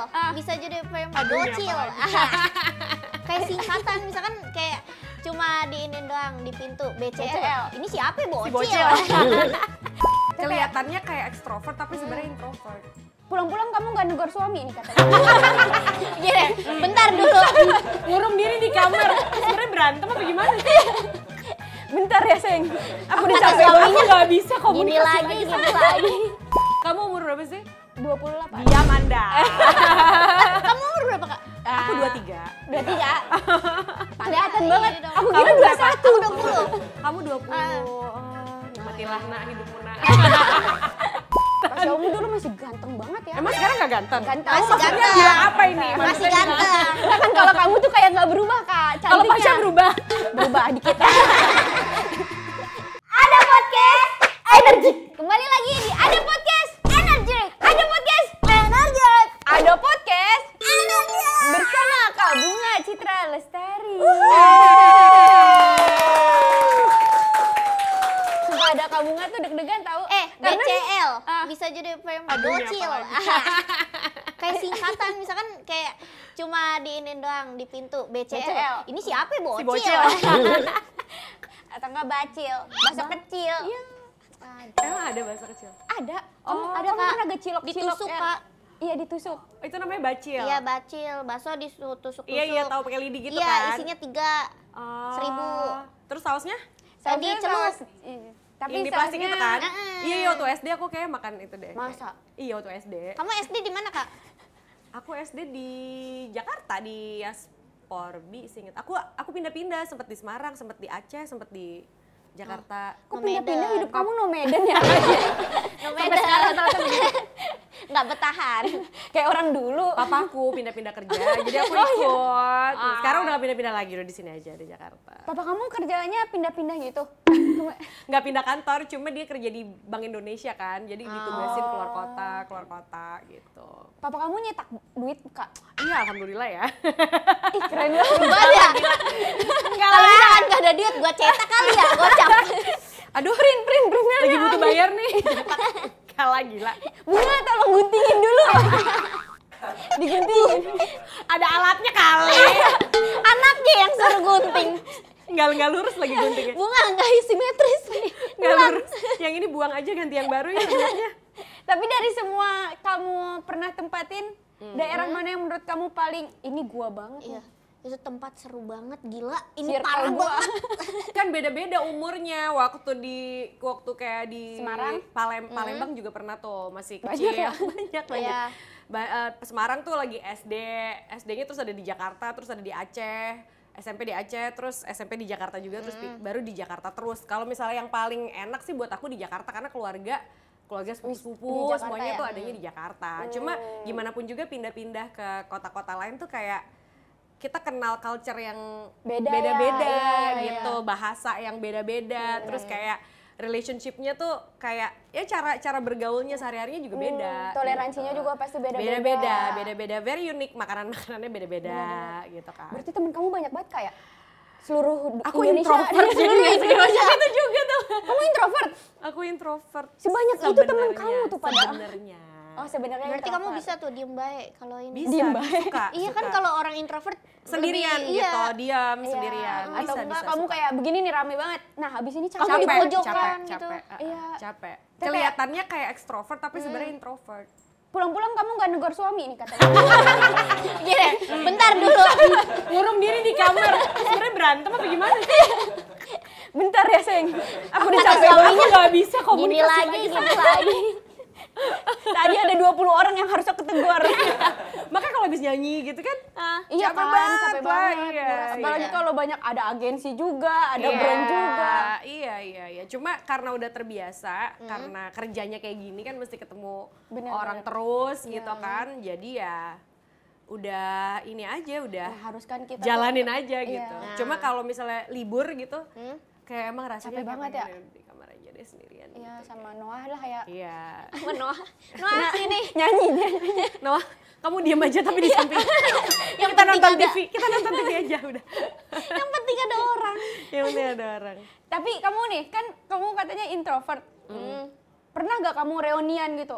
bisa jadi verb bocil. Kayak singkatan misalkan kayak cuma diinin doang di pintu BCL. Ini siapa ya, bocil? Kelihatannya kayak ekstrovert tapi sebenarnya introvert. Pulang-pulang kamu nggak negor suami nih katanya. Gini, bentar dulu. Ngurung diri di kamar. Sebenarnya berantem apa gimana sih? Bentar ya, Seng. Aku udah Kata capek suaminya, banget, nggak bisa Gini komunikasi lagi, gini lagi. Kamu umur berapa sih? 28. Diam Anda. Kamu umur berapa, Kak? Aku 23. 23. Kelihatan banget. dong. Aku Kamu kira berapa? 21. Aku 20. Kamu 20. Matilah nak hidupmu nak. Pas kamu dulu masih ganteng banget ya. Emang sekarang gak ganteng? Ganteng. Masih Maksudnya ganteng. bilang apa ini? Masih Maksudnya ganteng. Nah, kan kalau kamu tuh kayak nggak berubah, Kak. Kalau Cantiknya. Pasha berubah. Berubah dikit. Ada podcast energi. Kembali lagi di Ada Podcast Energi. Ada podcast energi. Ada podcast bersama Kak Bunga Citra Lestari. Sumpah ada Kak Bunga tuh deg-degan tahu. Karena- BCL Ah. bisa jadi verb Aduh, ini bocil. apa Kayak singkatan misalkan kayak cuma diinin doang di pintu BCL. BCL. Ini siapa ya, bocil? Si bocil. atau enggak bacil, bahasa kecil. Iya. Emang ada bahasa kecil? Ada. Oh, Ada Kak. pernah gak cilok-cilok? Ditusuk, Kak. Iya, ditusuk. Itu namanya bacil. Iya, bacil. Bakso ditusuk-tusuk. Iya tahu pakai lidi gitu iya, kan. isinya 3. Oh. 1000. Terus sausnya? Tadi celup. Tapi Yang di plastik itu kan? Heeh. Iya, waktu SD aku kayak makan itu deh. Masa? Iya, waktu SD. Kamu SD di mana, Kak? Aku SD di Jakarta, di Yasporbi, seinget. Aku pindah-pindah, sempet di Semarang, sempet di Aceh, sempet di Jakarta. Kok Nomaden. pindah-pindah hidup kamu nomaden ya? Sampai sekarang nggak bertahan. Kayak orang dulu. Papaku pindah-pindah kerja, jadi aku ikut. Nah, sekarang udah gak pindah-pindah lagi, udah di sini aja di Jakarta. Papa kamu kerjanya pindah-pindah gitu? Nggak pindah kantor, cuma dia kerja di Bank Indonesia kan, jadi ditugasin keluar kota gitu. Papa kamu nyetak duit, Kak? Iya, alhamdulillah ya. Ih, keren banget. Coba ya. Kalau misalkan nggak ada duit, gua cetak kali ya, gocap. Aduh, print lagi butuh bayar nih. Kalah gila. Bunga, tolong guntingin dulu. Diguntingin. Ada alatnya kali. Anaknya yang suruh gunting. Nggak lurus lagi guntingnya. Bunga nggak simetris nih. Nggak lurus. Yang ini buang aja, ganti yang baru ya duitnya. Tapi dari semua kamu pernah tempatin, daerah mana yang menurut kamu paling, ini gua banget Iya. nih? Itu tempat seru banget, gila. Ini Circle parah gua. banget. Kan beda-beda umurnya. Waktu kayak di Semarang? Palembang juga pernah tuh, masih Banyak kecil. ya? Banyak. Iya. Semarang tuh lagi SD-nya terus ada di Jakarta, terus ada di Aceh, SMP di Aceh, terus SMP di Jakarta juga, terus baru di Jakarta terus. Kalau misalnya yang paling enak sih buat aku di Jakarta, karena keluarga sepupu-sepupu Di Jakarta semuanya ya? tuh adanya di Jakarta. Cuma gimana pun juga pindah-pindah ke kota-kota lain tuh kayak kita kenal culture yang Beda ya, beda-beda iya, gitu, bahasa yang beda-beda, terus kayak relationship-nya tuh kayak ya cara bergaulnya sehari-harinya juga beda. Toleransinya gitu. juga pasti beda-beda. Beda-beda, very unik, makanan-makanannya beda-beda gitu kan. Berarti temen kamu banyak banget, Kak, ya? Seluruh Aku Indonesia. introvert Seluruh juga, Indonesia. itu juga tuh. Kamu introvert? Aku introvert. Sebanyak itu temen kamu tuh padahal. Sebenarnya. Oh, sebenarnya Berarti kamu introvert. bisa tuh diem baik kalau ini. Bisa, Diem baik. suka, Iya kan suka. kalau orang introvert sendirian lebih- gitu, iya. diam Iya. sendirian. Bisa, Atau enggak bisa, kamu suka. kayak begini nih, rame banget. Nah, habis ini Kamu capek. di pojokan gitu. capek. Iya. Capek. Tapi Kelihatannya kayak ekstrovert tapi sebenarnya introvert. Pulang-pulang kamu nggak negor suami nih katanya. Gini, bentar dulu. Ngurung diri di kamar. Sebenarnya berantem apa gimana sih? Bentar ya, Seng. Aku udah Kata capek banget. Aku nggak bisa Gini komunikasi lagi, gini lagi. Tadi ada 20 orang yang harusnya ketegur. Makanya kalau habis nyanyi gitu kan, Iya capek kan, banget capek lah, banget. iya, Apalagi iya. kalau banyak ada agensi juga, ada Iya, brand juga. Iya. Cuma karena udah terbiasa, karena kerjanya kayak gini kan mesti ketemu Bener, orang bener. terus gitu kan. Jadi ya udah ini aja, udah Harus kan kita jalanin tuh- aja Iya. gitu. Cuma kalau misalnya libur gitu, kayak emang rasanya Capek kayak banget pengen ya? di kamar aja deh sendirian. Iya, gitu. sama Noah lah ya. Iya. Noah sini. Nyanyi dia. Noah, kamu diam aja tapi di samping. Yang kita penting nonton ada. TV, kita nonton TV aja udah. Yang penting ada orang. Yang penting ada orang. Tapi kamu nih, kan kamu katanya introvert. Pernah gak kamu reunian gitu?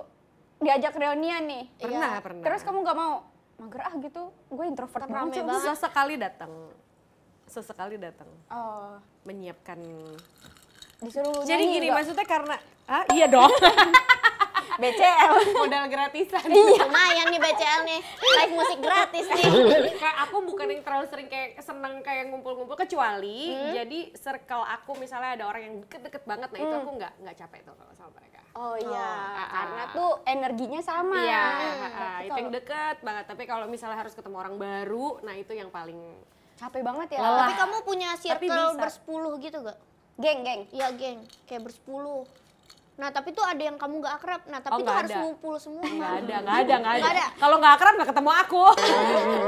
Diajak reunian nih? Pernah. Terus kamu gak mau? mager gitu. Gue introvert Kan banget. rame banget. Sesekali datang Oh, menyiapkan. disuruh Jadi nyanyi gini nggak? maksudnya karena iya dong. BCL. Modal gratisan. Lumayan nih BCL nih, live musik gratis nih. Kayak aku bukan yang terlalu sering kayak seneng kayak ngumpul-ngumpul kecuali jadi circle aku misalnya ada orang yang deket-deket banget, nah itu aku nggak capek tuh kalau sama mereka. Oh iya, Oh, karena tuh energinya sama. Iya, Tapi itu yang deket banget. Tapi kalau misalnya harus ketemu orang baru, nah itu yang paling capek banget ya. Lelah. Tapi kamu punya circle bisa. bersepuluh gitu gak? Geng. Iya geng, kayak bersepuluh. Nah tapi tuh ada yang kamu gak akrab, nah tapi tuh nggak harus ada. ngumpul semua. nggak ada. Nggak ada. Kalau nggak akrab nggak ketemu aku.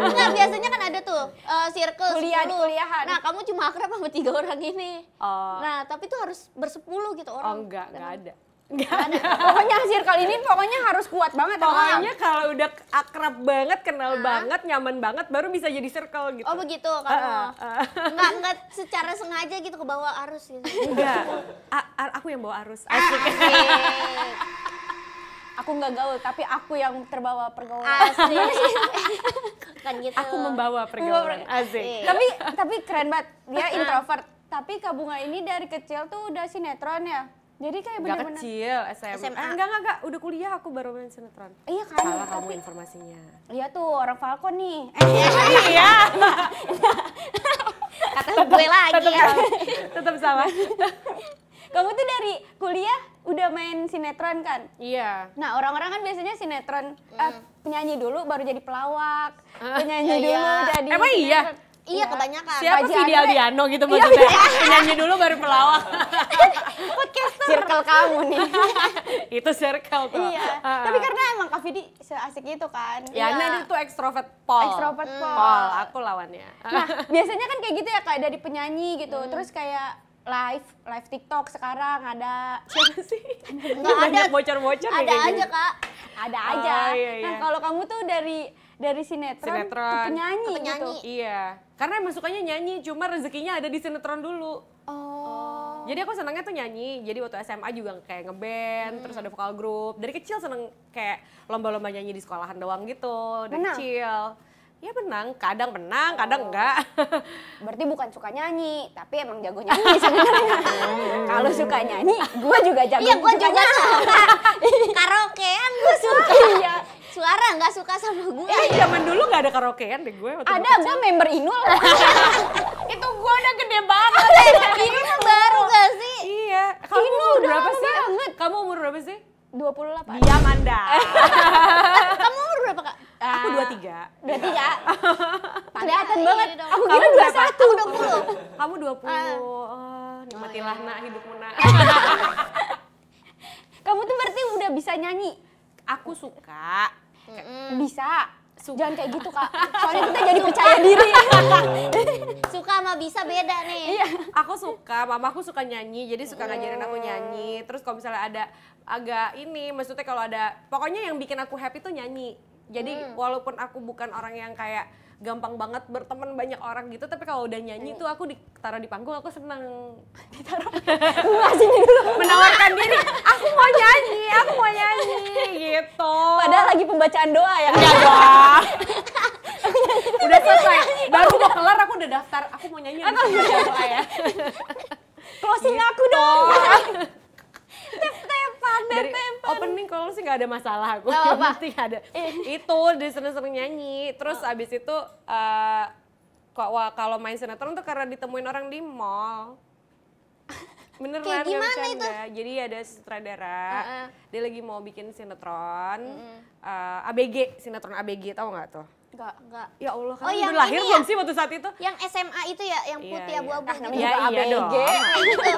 Enggak, biasanya kan ada tuh circle Kuliah, 10. kuliahan. Nah kamu cuma akrab sama 3 orang ini. Oh, Nah tapi tuh harus bersepuluh gitu orang. nggak ada. Pokoknya circle ini pokoknya harus kuat banget. Pokoknya kalau udah akrab banget, kenal banget, nyaman banget, baru bisa jadi circle gitu. Oh begitu kamu. Enggak secara sengaja gitu ke bawah arus gitu. Enggak, aku yang bawa arus. Asik. Aku nggak gaul, tapi aku yang terbawa pergaulan. Asik. Kan gitu. Aku membawa pergaulan. Asik. Tapi keren banget. Dia introvert. Tapi Kak Bunga ini dari kecil tuh udah sinetron ya. Jadi kayak Enggak bener-bener. kecil, SMA. SMA. Enggak. Udah kuliah aku baru main sinetron. Iya kan? Salah kamu informasinya. Iya tuh orang Falcon nih. Iya. Kata gue lagi ya. Tetap salah. Kamu tuh dari kuliah udah main sinetron kan? Iya. Nah orang-orang kan biasanya sinetron penyanyi dulu baru jadi pelawak, penyanyi iya, dulu iya. jadi Emang iya? sinetron. Iya kebanyakan. Siapa Haji Vidi Andre. Aldiano gitu maksudnya? Penyanyi dulu baru pelawak. Circle kamu nih. Itu circle tuh. Iya. Tapi karena emang Kak Vidi seasik itu kan. Ya, Iya. nah itu extrovert Paul. Extrovert Paul. Paul, aku lawannya. Nah, biasanya kan kayak gitu ya kayak dari penyanyi gitu. Terus kayak live TikTok sekarang ada. Siapa sih? Enggak ada. Banyak bocor-bocor Ada kayak aja gini. Kak. Ada aja. iya, Nah, iya. kalau kamu tuh dari sinetron, ke penyanyi, Ke penyanyi. gitu. Iya. Karena emang sukanya nyanyi, cuma rezekinya ada di sinetron dulu. Oh. Jadi aku senangnya tuh nyanyi. Jadi waktu SMA juga kayak ngeband, terus ada vokal grup. Dari kecil seneng kayak lomba-lomba nyanyi di sekolahan doang gitu. Dari Menang? kecil. Ya menang, kadang menang, kadang enggak. Berarti bukan suka nyanyi, tapi emang jago nyanyi sebenarnya. Kalau suka nyanyi, gue juga jago. Iya gue suka juga nyanyi. suka. Karaokean gue suka. Iya. Suara nggak suka sama gue. Zaman dulu nggak ada karaokean deh gue. Waktu Ada, gue gue member Inul. itu gue udah gede banget. Ini mah baru gak sih? Iya. Kamu Ini umur udah berapa lama sih? banget. Kamu umur berapa sih? 28. Diam Anda. Kamu umur berapa Kak? Aku 23. 23. Kelihatan Iya, banget. iya dong. Aku Kamu kira berapa? 21. Aku 20. Kamu 20. Oh, nikmatilah nak hidupmu nak. Kamu tuh berarti udah bisa nyanyi. Aku suka. Bisa. Jangan kayak gitu, Kak. Soalnya kita jadi percaya diri. Suka sama bisa beda nih. Iya. Aku suka, mamaku suka nyanyi, jadi suka ngajarin aku nyanyi. Terus kalau misalnya ada agak ini, maksudnya kalau ada, pokoknya yang bikin aku happy tuh nyanyi. Jadi walaupun aku bukan orang yang kayak gampang banget berteman banyak orang gitu, tapi kalau udah nyanyi tuh aku ditaruh di panggung, aku seneng. Sini dulu. Menawarkan diri, aku mau nyanyi gitu. Padahal lagi pembacaan doa ya. Enggak dong. Udah selesai, baru mau kelar aku udah daftar, aku mau nyanyi aku doa ya. Closing aku dong. Dari opening kalau sih nggak ada masalah aku, Nggak yang apa-apa. penting ada itu dia seneng-seneng nyanyi. Terus abis itu kalau main sinetron tuh karena ditemuin orang di mall. Beneran Kayak nggak gimana bercanda. Jadi ada sutradara, dia lagi mau bikin sinetron ABG, sinetron ABG, tahu nggak tuh? Enggak. Ya Allah, Oh, kamu yang udah lahir ini belum ya? sih waktu saat itu? Yang SMA itu ya, yang Iya, putih iya. abu-abu Ah, gitu. namanya Iya, juga iya ABG. dong. Kayak gitu.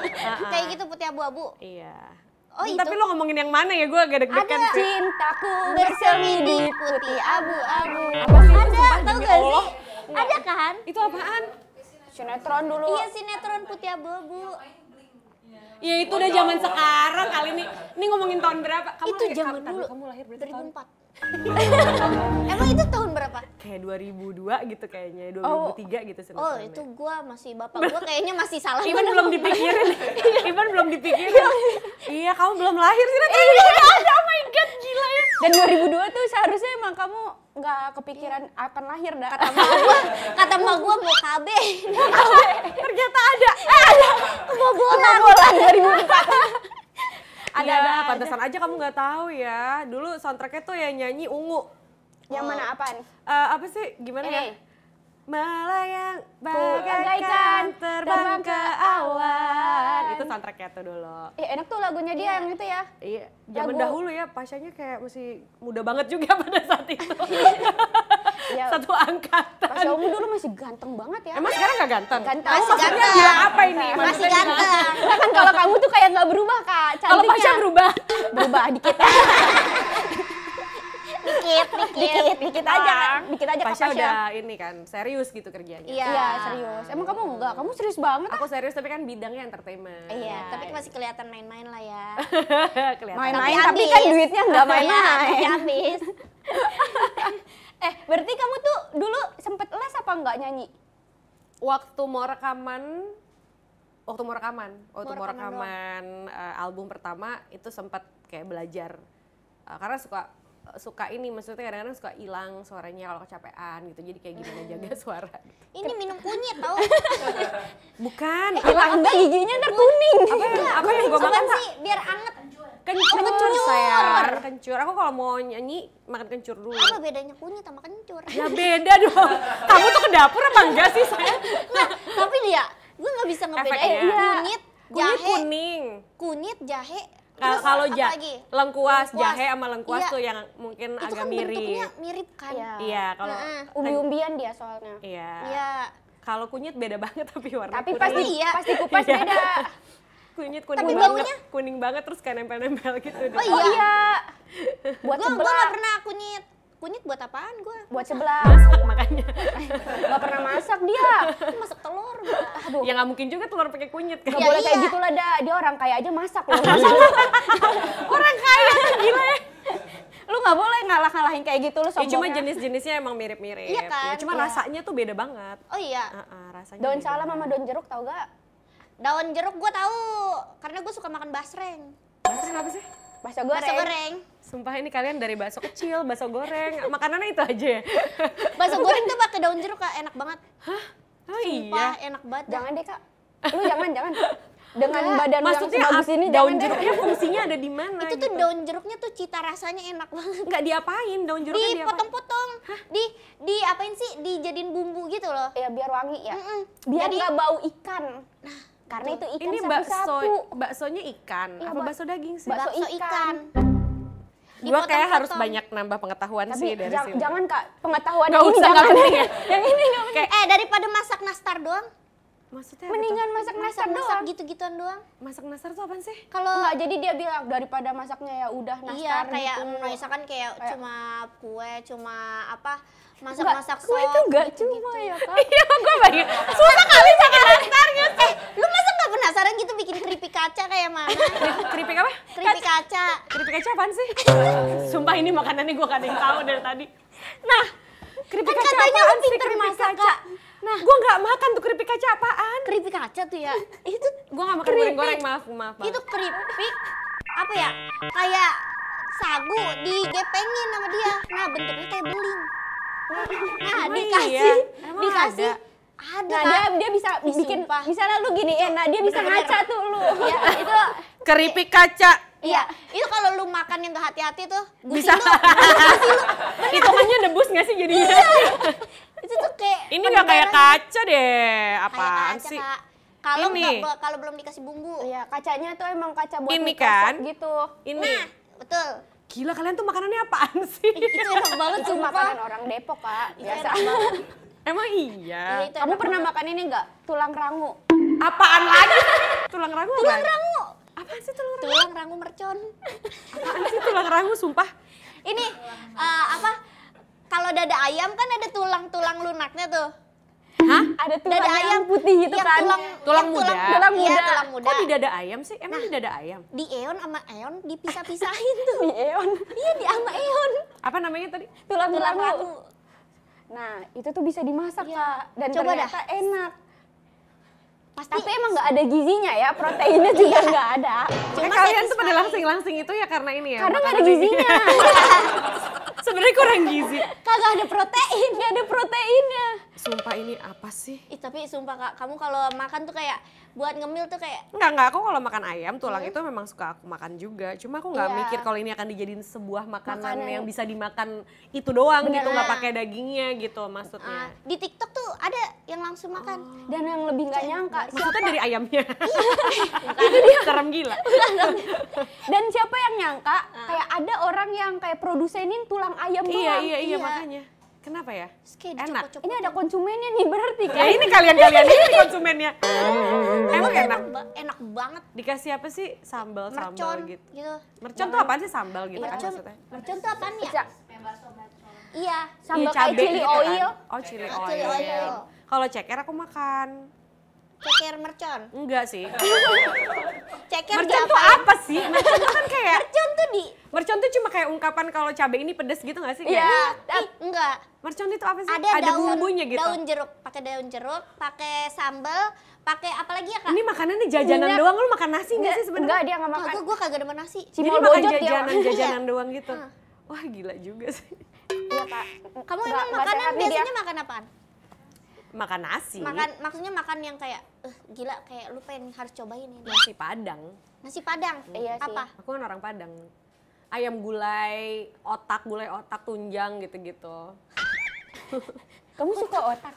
Kayak gitu putih abu-abu. Iya. Oh, itu. Tapi lo ngomongin yang mana ya? Gue agak deg-degan Ada. sih. Cintaku Bersemi di putih abu-abu. Apa sih itu? Ada, Sumpah, tahu demi gak Allah. sih? Ada kan? Itu apaan? Sinetron dulu. Iya sinetron putih abu-abu. Ya itu udah zaman sekarang kali ini. Ini ngomongin tahun berapa? Itu zaman kamu- dulu. Kamu lahir berarti tahun 2004. Emang itu tahun berapa? kayak awalnya 2002 gitu kayaknya, 2003 gitu Oh sinetronnya. itu gue masih, bapak gue kayaknya masih salah. Iban belum dipikirin. Iban belum dipikirin. Iya, kamu belum lahir sih. Oh my god, gila ya. Dan 2002 tuh seharusnya emang kamu nggak kepikiran akan lahir dah. Kata emak gue mau KB. Ternyata ada. Kebobolan. 2004. Ada, pantesan aja kamu nggak tahu ya. Dulu soundtracknya tuh ya nyanyi Ungu. Yang mana apaan? Apa sih? Gimana ya? Melayang bagaikan bagaikan terbang ke awan. Itu soundtracknya tuh dulu. Enak tuh lagunya dia yang itu ya. Iya, zaman Lagu- dahulu ya, Pasyanya kayak masih muda banget juga pada saat itu. Ya, Satu angkatan. Pasha Ungu dulu masih ganteng banget ya. Emang sekarang nggak ganteng? Ganteng. Masih Maksudnya ganteng. Dia apa ini? Masih Maksudnya ganteng. Nah, kan kalau kamu tuh kayak nggak berubah kak, Kalau cantiknya. Pasha berubah. Berubah dikit. dikit aja, dikit aja Kak Pasha Pasha. udah ini kan, serius gitu kerjanya. Iya. Iya serius. Emang kamu enggak? Kamu serius banget. Aku serius tapi kan bidangnya entertainment. Iya. Tapi masih kelihatan main-main lah ya. Kelihatan. Main-main Tapi tapi habis. kan duitnya nggak Iya, tapi main-main. habis. Berarti kamu tuh dulu sempet les apa enggak nyanyi? Waktu mau rekaman Mau rekaman album pertama itu sempat kayak belajar. Karena suka ini, maksudnya kadang-kadang suka hilang suaranya kalau kecapean gitu, jadi kayak gimana jaga suara. Ini minum kunyit tau. Bukan, Hilang enggak giginya ntar kuning. apa yang gue makan sih biar anget. kencur sayang, kencur. Aku kalau mau nyanyi makan kencur dulu. Apa bedanya kunyit sama kencur? Ya beda dong. Kamu tuh ke dapur apa enggak sih saya? Tapi dia, gue nggak bisa ngebedain Efeknya. kunyit, Kunyit jahe, kuning. kunyit, jahe. Kalau terus kalau apa lagi? lengkuas, Lengkuas. jahe sama lengkuas Iya. tuh yang mungkin Itu agak kan mirip. bentuknya mirip kan? Iya. Iya, kalau Heeh. Umbi-umbian dia soalnya. iya. Iya. Kalau kunyit beda banget tapi warna Tapi kuning. pasti Iya. pasti kupas Iya. beda. Kunyit kuning Tapi banget, baunya? kuning banget terus kayak nempel-nempel gitu. deh. Oh Oh iya. Buat Gue sebelah. nggak pernah kunyit. Kunyit buat apaan gue? Buat sebelah. Makanya. Nggak pernah masak dia. Masak telur. Aduh. Ya nggak mungkin juga telur pakai kunyit kan. Gak Ya boleh kayak iya. gitu lah dah. Dia orang kaya aja masak loh. Orang kaya tuh gila ya. Lu nggak boleh ngalah-ngalahin kayak gitu lu Ya, cuma sombongnya. jenis-jenisnya emang mirip-mirip. Iya kan? Ya, cuma Iya. rasanya tuh beda banget. Oh iya. Rasanya Daun beda. salam sama daun jeruk tau gak? Daun jeruk gue tahu karena gue suka makan basreng. Basreng apa sih? Bakso goreng. Bakso goreng. Sumpah ini kalian dari bakso kecil, bakso goreng, makanannya itu aja ya? Bakso goreng tuh pakai daun jeruk Kak, enak banget. Oh Sumpah, iya. enak banget. Jangan deh kak. Lu jangan. Dengan badan lu yang Maksudnya sebagus ini daun jangan deh. jeruknya fungsinya ada di mana? Itu tuh daun jeruknya tuh cita rasanya enak banget. nggak diapain, daun jeruknya diapain? Dipotong-potong. Di apain sih? Dijadiin bumbu gitu loh. Ya biar wangi ya. Mm-mm. Biar Jadi- nggak bau ikan. Karena itu ikan Ini sapu-sapu. baksonya ikan, Iya, apa bakso daging sih? bakso Bakso ikan. Gua kayak harus Dipotong-potong. banyak nambah pengetahuan Tapi sih dari sini. jangan kak, pengetahuan Nggak ini usah, jangan. nggak penting ya? Yang ini nggak penting. Kayak Daripada masak nastar doang, maksudnya apa Mendingan masak nastar masak doang. gitu-gituan doang. tuh? Masak nastar tuh apaan sih? Kalau Enggak, jadi dia bilang daripada masaknya ya udah nastar iya kayak gitu. misalkan kayak Kayak- cuma kue, cuma apa Enggak, masak-masak kue sop itu enggak gitu-gitu. cuma ya kak. Iya, gue bayangin. Susah kali pakai nastarnya. Lu masa nggak penasaran gitu bikin keripik kaca kayak mana? Keripik apa? Keripik kaca. Keripik kaca apaan sih? Sumpah ini makanannya gue gak ada yang tahu dari tadi. Nah, keripik Kan kaca katanya apaan lu sih? pinter Keripik masak, kaca. Kak. Nah, gue gak makan tuh keripik kaca apaan. Keripik kaca tuh ya. Itu Gue gak makan goreng-goreng, maaf. itu keripik apa ya? Kayak sagu digepengin sama dia. Nah, bentuknya kayak beling. Nah, Emang dikasih iya? Emang dikasih ada? ada. Nah Kak. dia bisa Ih, bikin, sumpah. misalnya lu gini ya, nah dia bisa Bener-bener. ngaca tuh lu. Ya, itu Keripik kaca. iya, itu kalau lu makan yang gak hati-hati tuh Bisa. gusin lu. Hitungannya debus gak sih jadinya? Itu tuh kayak Ini gak kayak kaca deh. kayak Apaan kaca, sih? Kak. Kalau Ini. kalau belum dikasih bumbu. Iya, kacanya tuh emang kaca buat Ini Microsoft kan? gitu. Ini. Nah, betul. Gila, kalian tuh makanannya apaan sih? Itu enak banget Itu sumpah. makanan orang Depok kak, Itu biasa. enak banget. Emang Iya, iya? itu Kamu enak pernah banget. makan ini enggak? Tulang rangu. Apaan lagi? Tulang rangu Tulang apaan? rangu. Apaan sih tulang rangu? Tulang rangu mercon. Apaan sih tulang rangu, sumpah? Ini apa? Kalau dada ayam kan ada tulang-tulang lunaknya tuh. Hah? Ada tulang Dada yang ayam putih gitu yang kan. Tulang yang muda. Tulang Iya, muda. tulang muda. Kok di dada ayam sih? Emang di dada ayam? Di eon sama eon dipisah-pisahin tuh. Di Eon. Iya, di sama eon. Apa namanya tadi? Tulang Tulang rangu. rangu. Nah, itu tuh bisa dimasak, Iya. Kak. Dan Coba ternyata enak. Pasti Tapi emang nggak ada gizinya ya, proteinnya juga nggak ada. Cuma kalian tuh pada langsing-langsing itu ya karena ini ya. Karena nggak ada makanan ini. gizinya. Sebenarnya kurang gizi. kagak ada protein. Nggak ada proteinnya. Sumpah ini apa sih? Ih, tapi sumpah Kak, kamu kalau makan tuh kayak buat ngemil tuh kayak Enggak, aku kalau makan ayam, tulang itu memang suka aku makan juga. Cuma aku nggak Iya. mikir kalau ini akan dijadiin sebuah makanan Makanan. yang bisa dimakan itu doang Bener. gitu, nggak pakai dagingnya gitu maksudnya. di TikTok tuh ada yang langsung makan. Dan yang lebih nggak nyangka, Maksudnya dari ayamnya. Bukan. Itu dia. Serem gila. dan siapa yang nyangka kayak ada orang yang kayak produsenin tulang ayam doang. Iya, Iya. makanya. Kenapa ya? Terus kayak Enak. dicopot-copot. Ini ada konsumennya nih berarti Ya kan? ini kalian-kalian ini konsumennya. Emang enak. Enak banget. Dikasih apa sih? Sambal Mercon gitu. gitu. Mercon tuh apaan sih sambal gitu kan Mercon, maksudnya? mercon tuh apaan ya? Bisa. Iya, Sambal Iya, kayak cabe chili gitu kan. oil. Oh, chili Chili oil. oil. Kalau ceker aku makan. ceker mercon. Enggak sih. Ceker Mercon tuh diapain? apa sih? Mercon tuh kan kayak Mercon tuh di mercon tuh cuma kayak ungkapan kalau cabai ini pedes gitu gak sih? Iya. Kayak, enggak. mercon itu apa sih? Ada daun bumbunya gitu. daun jeruk, pakai daun jeruk, pakai sambal, pakai apa lagi ya Kak? Ini makanannya jajanan Minyak. doang, lu makan nasi gak sih sebenarnya? Enggak, dia nggak makan. Kagak, gue kagak demen nasi. Jadi Cimol makan bojot dia. jajanan-jajanan doang gitu. Ah. Wah gila juga sih. Iya, Kak. Kamu Nggak- emang nggak makanan sehat nih dia. biasanya makan apaan? Makan nasi. Maksudnya makan yang kayak gila kayak lu pengen harus cobain ini. Nasi Padang. Nasi Padang. Iya sih. Apa? Aku kan orang Padang. Ayam gulai otak, tunjang gitu-gitu. Kamu suka otak?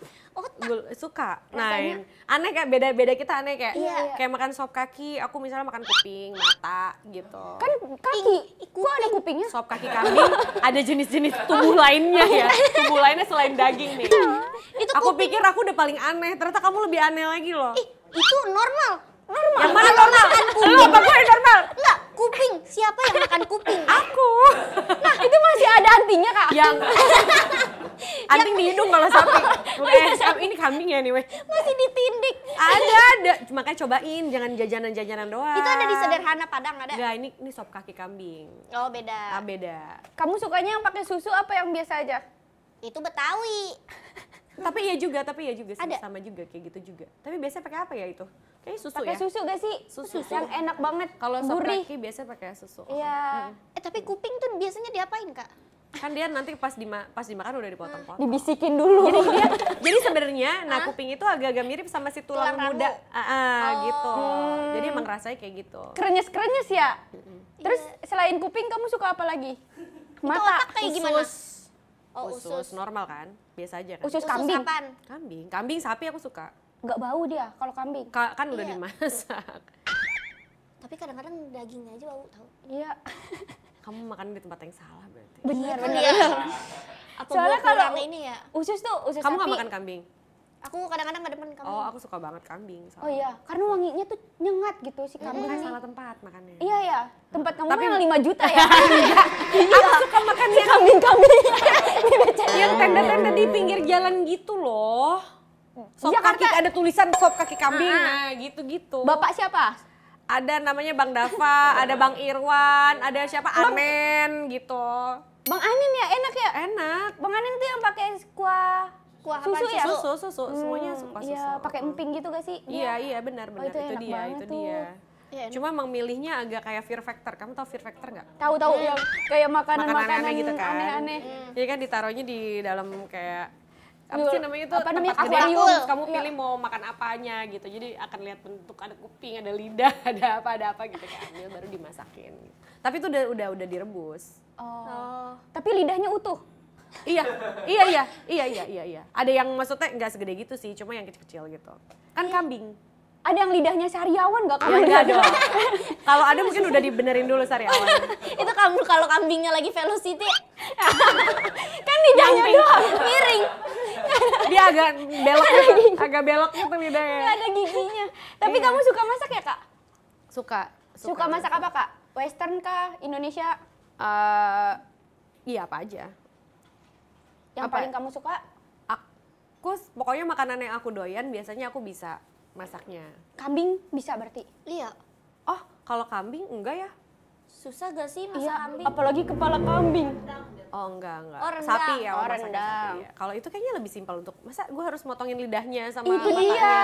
Suka. Rasanya? Nah, aneh kayak beda-beda kita aneh kayak Iya. kayak makan sop kaki, aku misalnya makan kuping, mata gitu. Kan kaki. Kok ada kupingnya? Sop kaki kambing ada jenis-jenis tubuh lainnya ya. Tubuh lainnya selain daging nih. Itu Aku pikir aku udah paling aneh, ternyata kamu lebih aneh lagi loh. Itu normal. Yang mana normal? Lu apa gue yang normal? Enggak, kuping. Siapa yang makan kuping? Aku. Nah, itu masih ada antinya, Kak. Yang anting di hidung kalau sapi. Bukan ini kambing ya anyway. Masih ditindik. Ada. Makanya cobain, jangan jajanan-jajanan doang. Itu ada di Sederhana Padang ada. Enggak, ini sop kaki kambing. Oh, beda. Beda. Kamu sukanya yang pakai susu apa yang biasa aja? Itu Betawi. Tapi iya juga sih, Ada. sama juga kayak gitu juga. Tapi biasanya pakai apa ya itu? Kayaknya susu Pakai ya. susu gak sih? Susu. Yang enak banget. Kalau sop gurih. kaki biasanya pakai susu. Iya. Tapi kuping tuh biasanya diapain, Kak? Kan dia nanti pas dimakan udah dipotong-potong. Dibisikin dulu. Jadi sebenarnya kuping itu agak-agak mirip sama si tulang Tulang muda. ramu. Gitu. Jadi emang rasanya kayak gitu. Krenyes-krenyes ya? Terus selain kuping kamu suka apa lagi? Itu otak kayak gimana? Usus. Oh, Usus normal kan? Biasa aja kan? Usus kambing. apaan? Kambing, sapi aku suka. Nggak bau dia kalau kambing. Kan udah Iya. dimasak. Tapi kadang-kadang dagingnya aja bau, tahu. Iya. Kamu makan di tempat yang salah berarti. Benar, Kan benar. dia. Apa Soalnya gua kalau kurang ini ya? usus tuh, usus Kamu sapi. nggak makan kambing? Aku kadang-kadang nggak demen kamu. Oh, aku suka banget kambing. Oh iya, karena wanginya tuh nyengat gitu si kambing Kan ini. salah tempat makannya. Iya ya, tempat kamu Tapi- yang 5 juta ya. Aku suka makan Si kambing-kambing. yang tenda-tenda di pinggir jalan gitu loh. Sop Jakarta. kaki, ada tulisan sop kaki kambing, nah gitu-gitu. Bapak siapa? Ada namanya Bang Dava, ada Bang Irwan, ada siapa Anen gitu. Bang Anin ya, enak ya? Enak. Bang Anin tuh yang pakai kuah Kuah susu apaan? ya? Susu, semuanya suka susu. Iya, pakai emping gitu gak sih? Iya, benar. Oh, itu enak dia, banget itu tuh. dia. Iya, Cuma emang milihnya agak kayak Fear Factor. Kamu tahu Fear Factor nggak? Tahu-tahu yang kayak makanan-makanan Makanan gitu kan. aneh-aneh. Jadi kan ditaruhnya di dalam kayak apa Yuk, sih namanya itu apa namanya, tempat gede, akuarium. terus kamu Iya. pilih mau makan apanya gitu. Jadi akan lihat bentuk, ada kuping, ada lidah, ada apa gitu kan. Dia baru dimasakin. Tapi itu udah direbus. Oh. Tapi lidahnya utuh. Iya. Ada yang maksudnya nggak segede gitu sih, cuma yang kecil-kecil gitu. Kan kambing. Ada yang lidahnya sariawan gak kamu? Ya enggak dong. Kalau ada mungkin udah dibenerin dulu sariawan. Itu kamu kalau kambingnya lagi velocity, Kan lidahnya Kambing. doang, miring. Dia agak belok gitu, agak belok gitu lidahnya. Gak ada giginya. Tapi kamu suka masak ya, Kak? Suka Masak apa, Kak? Western kah? Indonesia? Iya apa aja. Yang Apa? paling kamu suka? Pokoknya makanan yang aku doyan biasanya aku bisa masaknya. Kambing bisa berarti? iya. Oh, kalau kambing enggak ya? Susah gak sih masak Iya, kambing? apalagi kepala kambing. Oh enggak. Oh, rendang. Sapi ya, Oh, masaknya rendang. sapi ya. Kalau itu kayaknya lebih simpel untuk, masa gue harus motongin lidahnya sama Itu matanya. dia.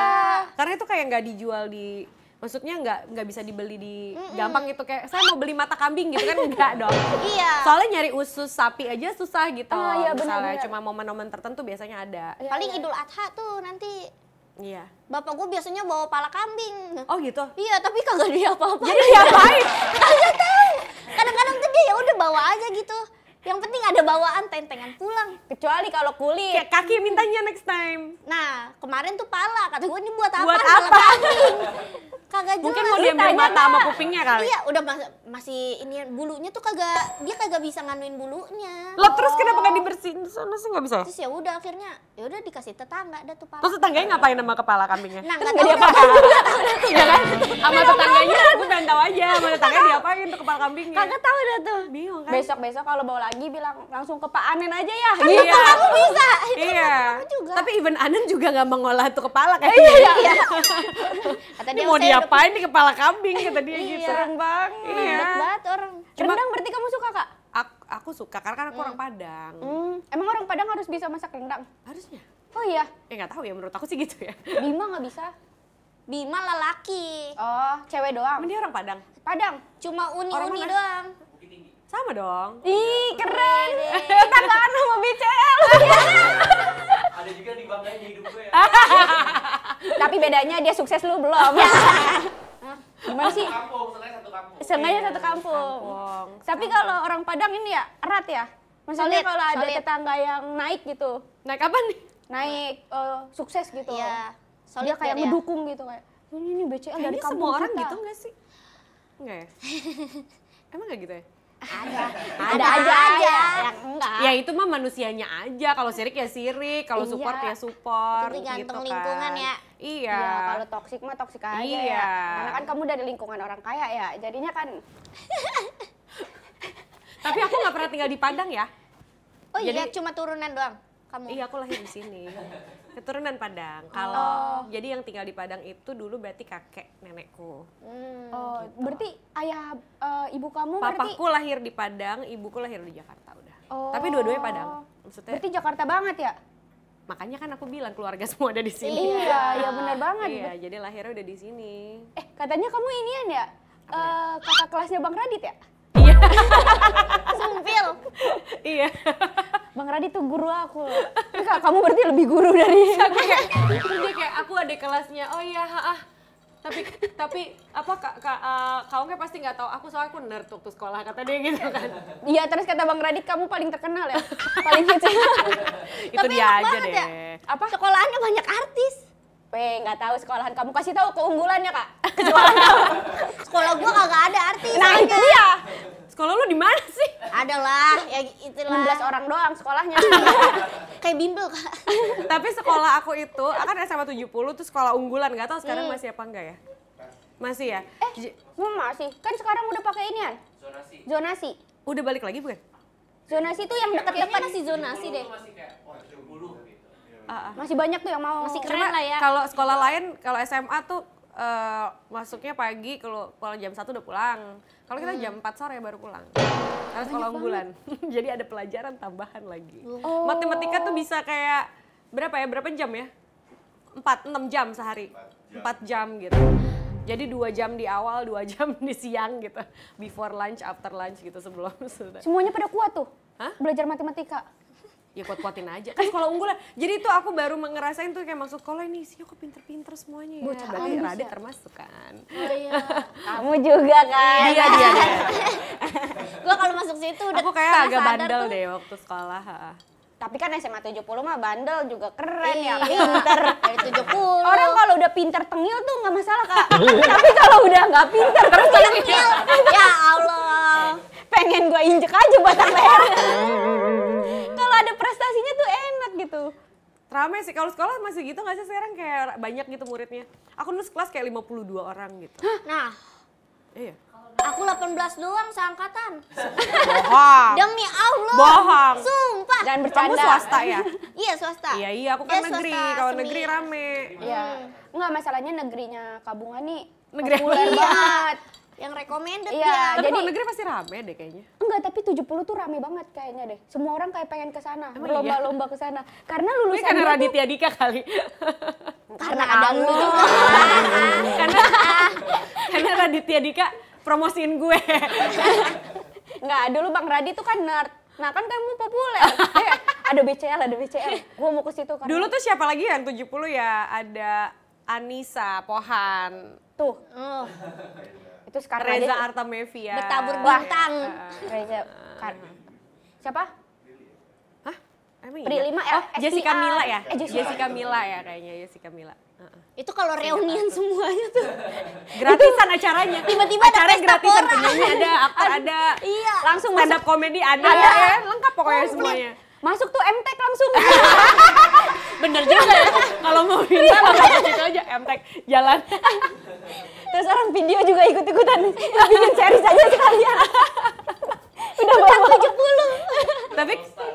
Karena itu kayak nggak dijual di, maksudnya nggak bisa dibeli di gampang gitu, kayak saya mau beli mata kambing gitu kan, enggak dong. Iya. Soalnya nyari usus sapi aja susah gitu. Ah, iya, Misalnya benar-benar. cuma momen-momen tertentu biasanya ada. Paling Idul Adha tuh nanti Iya. bapak gue biasanya bawa pala kambing. Oh gitu. Iya, tapi kagak dia apa-apa. Jadi diapain? Kagak tahu. Kadang-kadang tuh dia ya udah bawa aja gitu. Yang penting ada bawaan tentengan pulang. Kecuali kalau kulit. Kayak kaki mintanya next time. Nah, kemarin tuh pala. Kata gue ini buat apa? Buat Pala apa? kambing. Kagak jelas. Mungkin mau diambil tanya mata sama nggak? kupingnya kali. Iya, udah masih ini bulunya tuh dia kagak bisa nganuin bulunya. Lo terus kenapa gak dibersihin sana sih, nggak bisa ya? Terus ya udah akhirnya ya udah dikasih tetangga dah tuh pala. Terus tetangganya ngapain sama kepala kambingnya? Nah, enggak Nggak tahu diapa-apain juga. Iya kan? Sama tetangganya, gue pengen tahu aja sama tetangganya diapain tuh kepala kambingnya. kagak tahu dah tuh. Bingung kan? Besok-besok kalau bawa lagi bilang langsung ke Pak Anen aja ya. Iya. Kamu bisa. Itu Iya. kamu juga. Tapi even Anen juga gak mengolah tuh kepala kayaknya. Iya. Kata Ini dia mau saya diapain nih kepala kambing kata dia Iya. gitu. Serem banget. Iya. udah banget orang. Rendang berarti kamu suka, Kak? Aku suka karena kan aku orang Padang. Emang orang Padang harus bisa masak rendang? Harusnya. Oh iya, Nggak tahu ya, menurut aku sih gitu ya. Bima nggak bisa. Bima lelaki. Oh, cewek doang. Emang dia orang Padang? Padang. Cuma Orang uni-uni mana? doang. Sama dong. Ih, keren. Tetanggaan sama BCL. Ada juga di banggain di hidup gue ya. Tapi bedanya dia sukses, lu belum. Gimana sih? Kampung, satu kampung. Sengaja satu kampung. Tapi kalau orang Padang ini ya erat ya. Maksudnya Solid, kalau ada solid. tetangga yang naik gitu, Naik apa nih? naik sukses gitu. Iya. Dia Solid kayak dia. ngedukung gitu kayak. Ini BCL dari Kayaknya kampung semua orang kita." gitu nggak sih? Enggak ya? Emang nggak gitu ya? Ada aja yang enggak. Ya itu mah manusianya aja. Kalau sirik ya sirik, kalau Iya. support ya support. Tergantung gitu lingkungan kan. ya. Iya. Ya, kalau toksik mah toksik aja Iya. ya. Karena kan kamu dari lingkungan orang kaya ya. Jadinya kan Tapi aku nggak pernah tinggal di Padang ya. Oh iya, Jadi- cuma turunan doang kamu. Iya, aku lahir di sini. Keturunan Padang. Kalau jadi yang tinggal di Padang itu dulu berarti kakek nenekku. oh, berarti ayah ibu kamu berarti Papaku lahir di Padang, ibuku lahir di Jakarta udah. Oh. Tapi dua-duanya Padang. Maksudnya berarti Jakarta banget ya? makanya kan aku bilang keluarga semua ada di sini. Iya, iya benar banget. Iya, jadi lahirnya udah di sini. Katanya kamu inian ya? Kakak kelasnya Bang Radit ya? Sumpil. Iya. Bang Radit tuh guru aku. Kak, kamu berarti lebih guru dari Terus dia kayak aku ada kelasnya. Oh iya, tapi apa kau kayak pasti nggak tahu aku, soalnya aku nerd waktu sekolah kata dia gitu kan. Iya, terus kata Bang Radit kamu paling terkenal ya? Paling hits. Itu Tapi dia enak aja banget deh. ya. Apa? Sekolahannya banyak artis. Nggak tahu sekolahan kamu, kasih tahu keunggulannya, Kak. Sekolah gua kagak ada artis. Nah, itu dia. Sekolah lu di mana sih? Adalah, ya itulah. 16 orang doang sekolahnya. Kayak bimbel, Kak. Tapi sekolah aku itu, akan SMA 70 tuh sekolah unggulan, nggak tahu sekarang masih apa enggak ya? Masih ya? Masih. Kan sekarang udah pakai inian. Zonasi. Zonasi. Udah balik lagi bukan? Zonasi itu yang Kayaknya deket-deket. masih zonasi deh. Itu masih kayak, wah 70 gitu. Masih banyak tuh yang mau. Masih keren Cuma lah ya. kalau sekolah lain, kalau SMA tuh masuknya pagi, kalau jam 1 udah pulang. Kalau kita jam 4 sore baru pulang. Karena sekolah unggulan. Jadi ada pelajaran tambahan lagi. Matematika tuh bisa kayak berapa jam ya? 6 jam sehari. 4 jam gitu. Jadi 2 jam di awal, 2 jam di siang gitu. Before lunch, after lunch gitu, sebelum sudah. Semuanya pada kuat tuh. Hah? Belajar matematika. Ya kuat-kuatin aja. Kan sekolah unggulan. Jadi itu aku baru ngerasain tuh kayak masuk sekolah ini isinya kok pinter-pinter semuanya ya. Bocah Berarti ambis Radit ya. termasuk kan. Oh iya. Kamu juga kan. Dia. Gua kalau masuk situ udah Aku kayak setengah agak sadar bandel tuh. deh waktu sekolah. Tapi kan SMA 70 mah bandel juga keren ya, Iya. pinter. Dari 70. Orang kalau udah pinter tengil tuh nggak masalah, Kak. Tapi kalau udah nggak pinter terus tengil, Ya Allah. pengen gua injek aja batang leher. Kalau ada prestasinya tuh enak gitu. Rame sih, kalau sekolah masih gitu nggak sih sekarang kayak banyak gitu muridnya. Aku dulu kelas kayak 52 orang gitu. Nah, Iya. aku 18 doang seangkatan. Bohong. Demi Allah. Bohong. Sumpah. Jangan Kamu bercanda. swasta ya? Iya, swasta. Iya, aku kan Iya, negeri. swasta Kalau semi. negeri rame. Iya. Enggak, masalahnya negerinya Kabungan nih Negeri populer Iya. banget. yang recommended Iya, ya. Tapi jadi- kalau negeri pasti rame deh kayaknya. Enggak, tapi 70 tuh rame banget kayaknya deh. Semua orang kayak pengen ke sana, Emang berlomba-lomba ke sana. Karena Ini lulusan karena dia tuh Raditya Dika kali. Karena ada lu juga. Karena Raditya Dika promosiin gue. enggak, dulu Bang Radit tuh kan nerd. Nah, kan kamu populer. Ada BCL. Gua mau ke situ karena Dulu tuh siapa lagi yang 70 ya? Ada Anissa Pohan, tuh. Oh, Itu sekarang Reza aja. Artamevia. bertabur Wah. bintang. Reza. Siapa? Hah? Emang Prilima, iya? Oh, STA. Jessica Mila ya? Jessica. Jessica Mila ya kayaknya, Jessica Mila. Itu kalau reunian semuanya tuh. Gratisan acaranya. Tiba-tiba ada acaranya pesta gratisan, pora. penyanyi ada, aktor ada. Iya. Langsung stand up comedy ada, Ada. ya. Lengkap pokoknya semuanya. Masuk tuh MTek langsung. Bener juga ya. Kalau mau minta langsung situ aja, MTek jalan. Terus orang video juga ikut-ikutan. Bikin series aja sekalian. Udah bawa 70. Tapi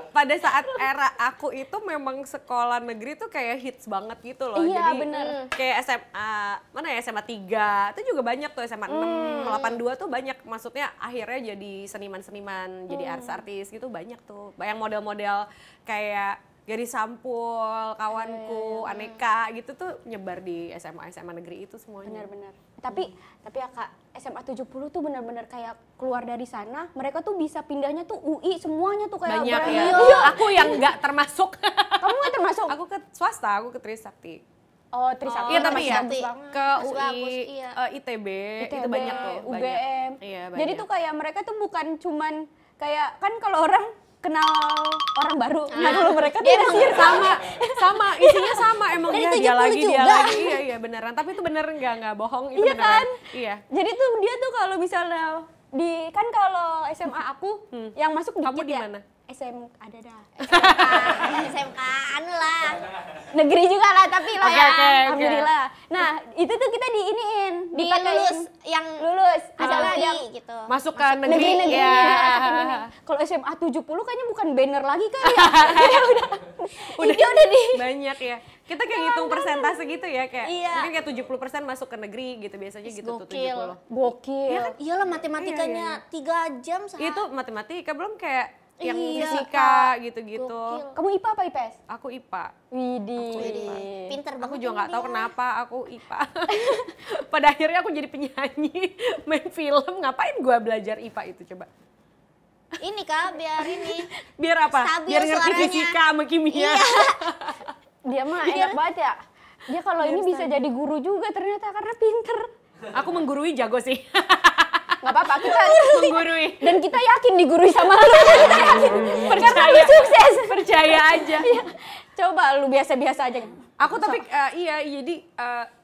pada saat era aku itu memang sekolah negeri tuh kayak hits banget gitu loh. Iya, Jadi bener. kayak SMA, mana ya, SMA 3, itu juga banyak tuh, SMA 6, 82 tuh banyak. Maksudnya akhirnya jadi seniman-seniman, jadi artis-artis gitu banyak tuh. Yang model-model kayak Garis Sampul, Kawanku, Aneka gitu tuh nyebar di SMA negeri itu semuanya. Benar-benar. Tapi ya Kak, SMA 70 tuh benar-benar kayak keluar dari sana, mereka tuh bisa pindahnya tuh UI semuanya tuh kayak Banyak berani. ya. Iya. Aku yang nggak termasuk. Kamu nggak termasuk? Aku ke swasta, aku ke Trisakti. Oh, Trisakti. Iya tapi masih ya bagus banget. ke Masih UI, bagus, iya. ITB, itu ITB, banyak tuh. UGM. Banyak. Iya, banyak. Jadi tuh kayak mereka tuh bukan cuman kayak kan kalau orang kenal orang baru. Nah, kalau mereka tuh udah sama isinya sama emang Dari dia 70 lagi dia juga. lagi iya beneran, tapi itu bener nggak bohong, itu Iya beneran. kan? Iya. Jadi tuh dia tuh kalau misalnya di kan kalau SMA aku yang masuk Kamu dikit di ya. mana? SM ada dah. SMK anu lah. Negeri juga lah tapi lah Oke, ya. oke, oke. Alhamdulillah. Nah, itu tuh kita diiniin, Di dipakein. lulus yang lulus. ada Misalnya ada UI gitu. Masuk ke negeri, negeri-negeri ya. daerah segini. Kalau SMA 70 kayaknya bukan banner lagi kan ya. Dia udah di banyak ya. Kita kayak ngitung persentase gitu ya, kayak Iya. mungkin kayak 70% masuk ke negeri gitu biasanya gitu tuh Gokil. 70. gokil. Iyalah matematikanya 3 jam sehari. Itu matematika, belum kayak yang Iya, fisika gitu-gitu. Gokil. Kamu IPA apa IPS? Aku IPA. Widih. Pinter banget. Aku juga nggak ini tahu dia. kenapa aku IPA. Pada akhirnya aku jadi penyanyi, main film. Ngapain gua belajar IPA itu coba? Ini Kak, biar ini. Biar apa? Stabil Biar ngerti suaranya. fisika sama kimia. Dia mah enak banget ya. Dia kalau ini bisa jadi guru juga ternyata karena pinter. Aku menggurui jago sih. Nggak apa-apa, kita Menggurui. dan kita yakin digurui sama lu. Percaya. Sukses. Percaya aja. Coba lu biasa-biasa aja. Aku tapi iya jadi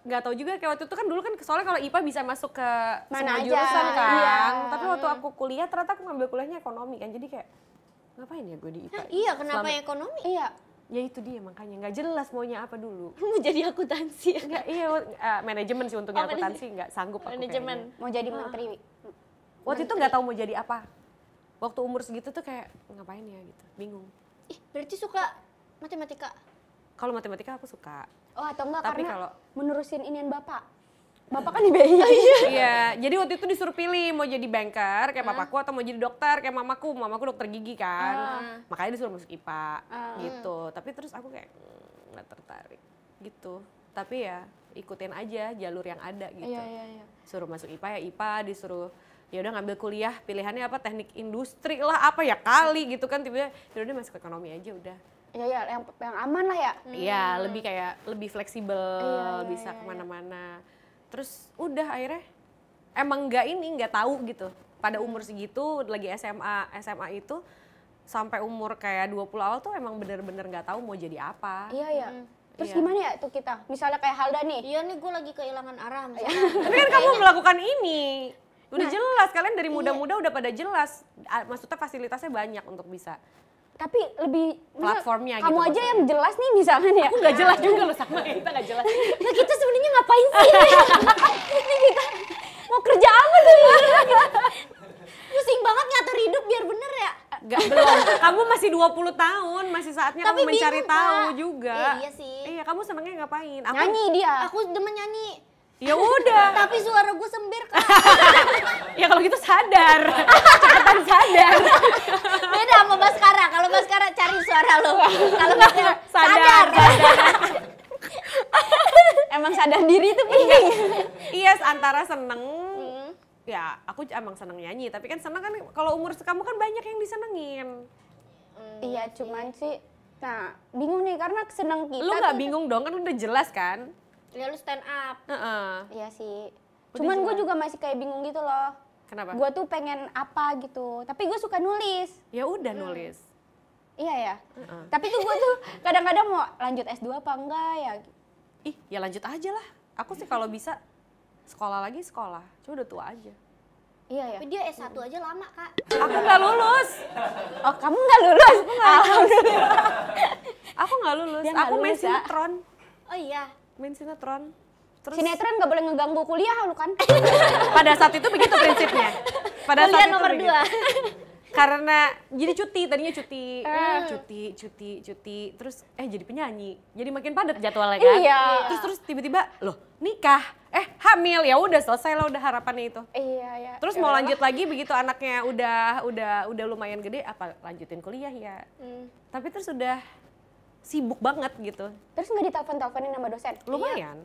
nggak tahu juga kayak waktu itu kan dulu kan soalnya kalau IPA bisa masuk ke Mana semua aja, jurusan kan. iya. Tapi waktu aku kuliah ternyata aku ngambil kuliahnya ekonomi kan. Jadi kayak ngapain ya gue di IPA? Iya, kenapa Selama- ekonomi? Iya. Ya itu dia makanya nggak jelas maunya apa dulu. Mau jadi akuntansi ya? Enggak, iya manajemen sih untungnya Oh, akuntansi nggak sanggup aku Manajemen. kayaknya. Mau jadi menteri. Waktu itu nggak tahu mau jadi apa. Waktu umur segitu tuh kayak ngapain ya gitu, bingung. Ih, berarti suka matematika? Kalau matematika aku suka. Oh atau enggak Tapi karena kalau- menerusin inian bapak. Bapak kan di BI. Iya, jadi waktu itu disuruh pilih mau jadi banker kayak papaku atau mau jadi dokter kayak mamaku. Mamaku dokter gigi kan. Makanya disuruh masuk IPA gitu. Tapi terus aku kayak nggak tertarik gitu. Tapi ya ikutin aja jalur yang ada gitu. Iya. Suruh masuk IPA ya IPA, disuruh ya udah ngambil kuliah pilihannya apa teknik industri lah apa ya kali gitu kan, tiba-tiba ya udah masuk ekonomi aja udah. Iya, yang aman lah ya. Iya, lebih kayak lebih fleksibel, Iya, bisa kemana-mana. Terus udah akhirnya emang nggak tahu gitu. Pada umur segitu lagi SMA itu sampai umur kayak 20 awal tuh emang bener-bener nggak tahu mau jadi apa. Iya. Terus Iya. gimana ya tuh kita? Misalnya kayak Halda nih. Iya nih, gue lagi kehilangan arah misalnya. Tapi kan kamu melakukan ini. Udah jelas, kalian dari muda-muda udah pada jelas. Maksudnya fasilitasnya banyak untuk bisa. Tapi lebih Platformnya kamu gitu aja maksudnya. yang jelas nih misalnya nih ya. Aku nggak jelas juga loh sama kita nggak jelas. Nah, kita sebenarnya ngapain sih? Ini kita mau kerja apa tuh? Pusing banget ngatur hidup biar bener ya. Nggak, belum. Kamu masih 20 tahun, masih saatnya Tapi kamu mencari bingung, tahu Kak. juga. Iya sih. Iya, kamu senengnya ngapain? Aku Nyanyi dia. Aku demen nyanyi. Ya udah. Tapi suara gue sember Kak. Ya kalau gitu sadar. Cepetan sadar. Beda sama Baskara. Kalau Baskara cari suara lo. Kalau Baskara Sadar. Emang sadar diri itu penting. Iya, antara seneng. Ya, aku emang seneng nyanyi. Tapi kan seneng kan kalau umur kamu kan banyak yang disenengin. Iya, cuman sih, nah bingung nih karena seneng kita. Lu nggak tuh- bingung dong, kan udah jelas kan? Ya lu stand up. Heeh. Iya sih. Udah Cuman gue jelas. juga masih kayak bingung gitu loh. Kenapa? Gue tuh pengen apa gitu. Tapi gue suka nulis. Ya udah nulis. Iya ya. Tapi tuh gue tuh kadang-kadang mau lanjut S2 apa enggak ya. Ih, ya lanjut aja lah. Aku sih kalau bisa sekolah lagi sekolah. Cuma udah tua aja. Iya ya. Tapi dia S1 aja lama Kak. Aku nggak lulus. Oh, kamu nggak lulus? Alhamdulillah. Aku nggak lulus. Dia nggak Aku main lulus, ya? sinetron. Oh iya. Main sinetron. Terus Sinetron nggak boleh ngeganggu kuliah lu kan? pada saat itu begitu prinsipnya. Pada Kuliah saat itu nomor begitu. 2. Karena jadi cuti, tadinya cuti, terus jadi penyanyi. Jadi makin padat jadwalnya kan. Iya. Terus tiba-tiba loh, nikah. Hamil. Ya udah selesai lah udah harapannya itu. Iya ya. Terus mau lanjut lagi begitu anaknya udah lumayan gede, apa lanjutin kuliah ya. Tapi terus udah sibuk banget gitu. Terus nggak ditelepon-teleponin sama dosen? Lumayan.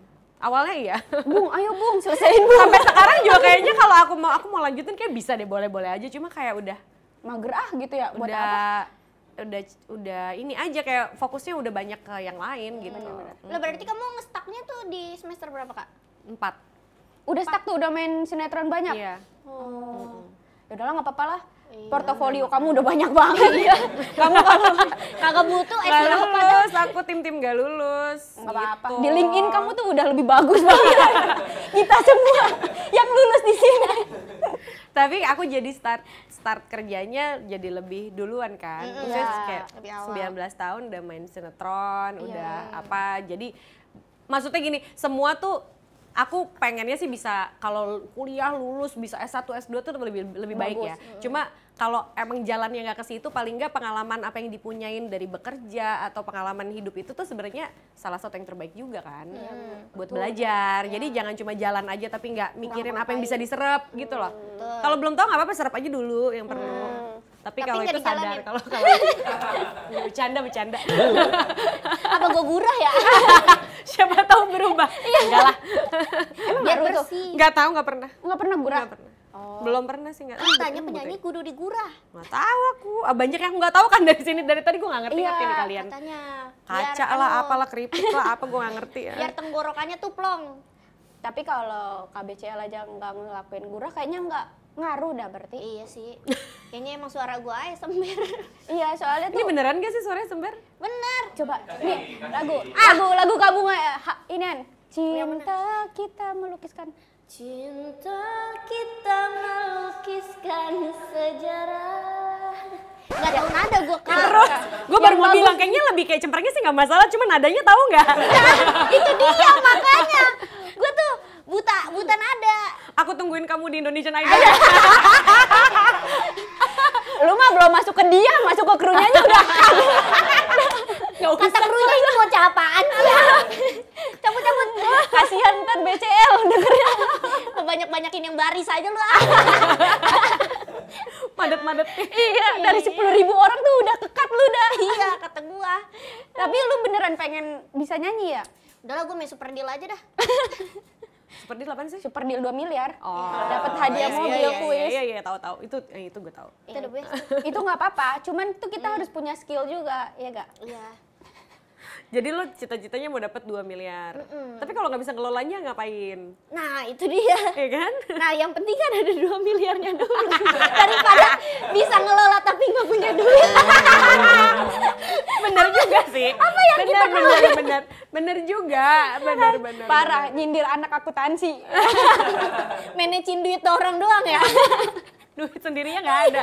Awalnya iya. Bung, ayo Bung, selesaiin Bung. Sampai sekarang juga kayaknya kalau aku mau lanjutin kayak bisa deh, boleh-boleh aja. Cuma kayak udah Mager gitu ya, buat apa? udah ini aja kayak fokusnya udah banyak ke yang lain gitu. Lah berarti kamu ngestaknya tuh di semester berapa Kak? 4. Udah stuck tuh, udah main sinetron banyak? Iya. Oh. Ya udahlah nggak apa-apa lah. Portofolio kamu udah banyak banget. Kamu kalau Kagak butuh Gak S2 lulus, aku tim-tim gak lulus. nggak apa-apa. gitu. Di LinkedIn kamu tuh udah lebih bagus banget. Kita semua yang lulus di sini. Tapi aku jadi start kerjanya jadi lebih duluan kan. Maksudnya Iya, kayak lebih awal. 19 tahun udah main sinetron, udah apa. Jadi maksudnya gini, semua tuh aku pengennya sih bisa kalau kuliah lulus bisa S1, S2 tuh lebih baik ya. Cuma kalau emang jalannya nggak ke situ, paling nggak pengalaman apa yang dipunyain dari bekerja atau pengalaman hidup itu tuh sebenarnya salah satu yang terbaik juga kan. Buat belajar. Jadi jangan cuma jalan aja tapi nggak mikirin apa yang bisa diserap gitu loh. Kalau belum tahu nggak apa-apa, serap aja dulu yang perlu. Tapi kalau nggak itu sadar, dijalanin. kalau bercanda. Apa gue gurah ya? Siapa tahu berubah. Enggak lah. Biar baru tuh? bersih. Nggak tahu, nggak pernah. Nggak pernah gurah? Nggak pernah. Belum pernah sih, nggak tahu. Katanya penyanyi kudu digurah. Nggak tahu aku. Banyak yang nggak tahu kan dari sini, dari tadi gue nggak ngerti nih kalian. Katanya. Kaca Biar lah, anu, apalah keripik lah, apa gue nggak ngerti ya. Biar tenggorokannya tuh plong. Tapi kalau KBCL aja nggak ngelakuin gurah, kayaknya nggak ngaruh dah berarti. Iya sih. Kayaknya emang suara gue aja sember. Iya, soalnya Ini tuh. beneran gak sih suaranya sembar? Bener. Coba, nih lagu kamu inian. Cinta kita melukiskan. Cinta kita melukiskan sejarah. Gak tau nada gue Kak. Terus gue baru mau bilang kayaknya lebih kayak cemprengnya sih nggak masalah, cuma nadanya tahu nggak? Itu dia makanya. Gue tuh buta nada. Aku tungguin kamu di Indonesian Idol. Lu mah belum masuk ke dia, masuk ke krunya aja udah. Kata krunya ini bocah apaan sih? Cabut-cabut. Kasihan ntar BCL dengernya. Banyak-banyakin yang baris aja lu. Madet-madet. Iya, dari 10.000 orang tuh udah kekat lu dah. Iya kata gua. Tapi lu beneran pengen bisa nyanyi ya? Udahlah gue main super deal aja dah. Seperti apa sih? Super deal 2 miliar. Oh, Dapat hadiah mobil kuis. Iya, tahu. Itu gue tahu. Itu the best. Itu nggak apa-apa, cuman tuh kita harus punya skill juga, ya gak? Iya. Jadi lo cita-citanya mau dapat 2 miliar. Tapi kalau nggak bisa ngelolanya ngapain? Nah itu dia. Iya kan? Nah yang penting kan ada 2 miliarnya dulu. Daripada bisa ngelola tapi nggak punya duit. Bener juga sih. Apa yang bener juga. Bener. Parah, nyindir anak akuntansi. Manajein duit orang doang ya. Duit sendirinya nggak ada.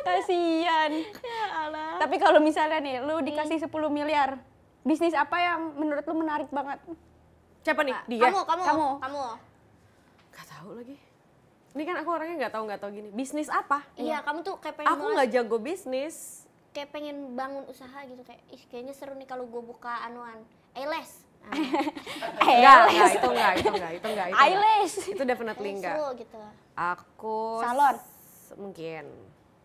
Kasian. Ya Allah. Tapi kalau misalnya nih, lu dikasih 10 miliar, bisnis apa yang menurut lu menarik banget? Siapa nih? Dia? Kamu. Gak tahu lagi. Ini kan aku orangnya nggak tahu gini. Bisnis apa? Iya kamu tuh kayak pengen Aku banget- nggak jago bisnis. kayak pengen bangun usaha gitu kayak ih kayaknya seru nih kalau gue buka anuan eyelash. Enggak, itu enggak. Eyelash. Itu definitely enggak. Seru gitu. Aku Salon. Mungkin.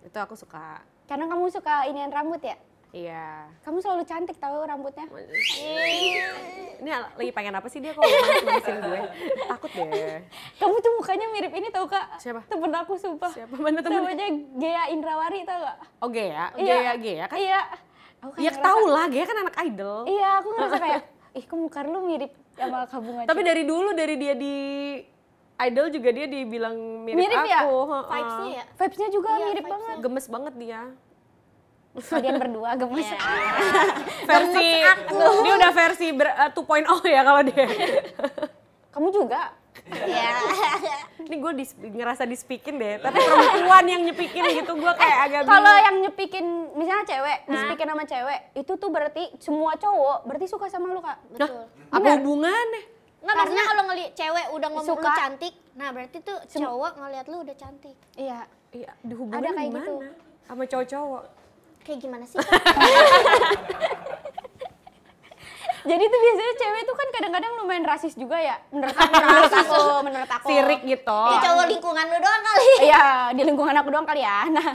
Itu aku suka. Karena kamu suka inian rambut ya? Iya. Kamu selalu cantik tahu rambutnya. Ini lagi pengen apa sih dia kalau manis-manisin gue? Takut deh. Kamu tuh mukanya mirip ini tau Kak? Siapa? Temen aku sumpah. Siapa? Mana temen? Namanya Gea Indrawari tau gak? Oh Gea? Iya. Gea kan? Iya. Aku Ya ngerasa- tau lah, Gea kan anak idol. Iya, aku ngerasa kayak, ih kok muka lu mirip sama Kak Bunga Tapi Citra. dari dulu, dari dia di idol juga dia dibilang mirip Mirip aku. ya? Vibes-nya ya. Vibes-nya juga Iya, mirip vibes-nya. banget. Gemes banget dia. Kalian berdua gemes. Iya. Versi, dia udah versi 2.0 ya kalau dia. Kamu juga? Iya. Ini gue ngerasa dispikin deh, tapi perempuan yang nyepikin gitu gue kayak agak bingung. Kalau yang nyepikin, misalnya cewek, disepikin sama cewek, itu tuh berarti semua cowok berarti suka sama lu Kak. Nah, Betul. apa hubungannya? Nggak, maksudnya kalau ngeliat cewek udah ngomong lu Suka. cantik, nah berarti tuh cowok ngeliat lu udah cantik. Iya. Iya, dihubungin Ada kayak gimana? gitu. Sama cowok-cowok. Kayak gimana sih? Jadi tuh biasanya cewek tuh kan kadang-kadang lumayan rasis juga ya. Menurut aku. Sirik gitu. Di cowok lingkungan lu doang kali. Iya, di lingkungan aku doang kali ya. Nah,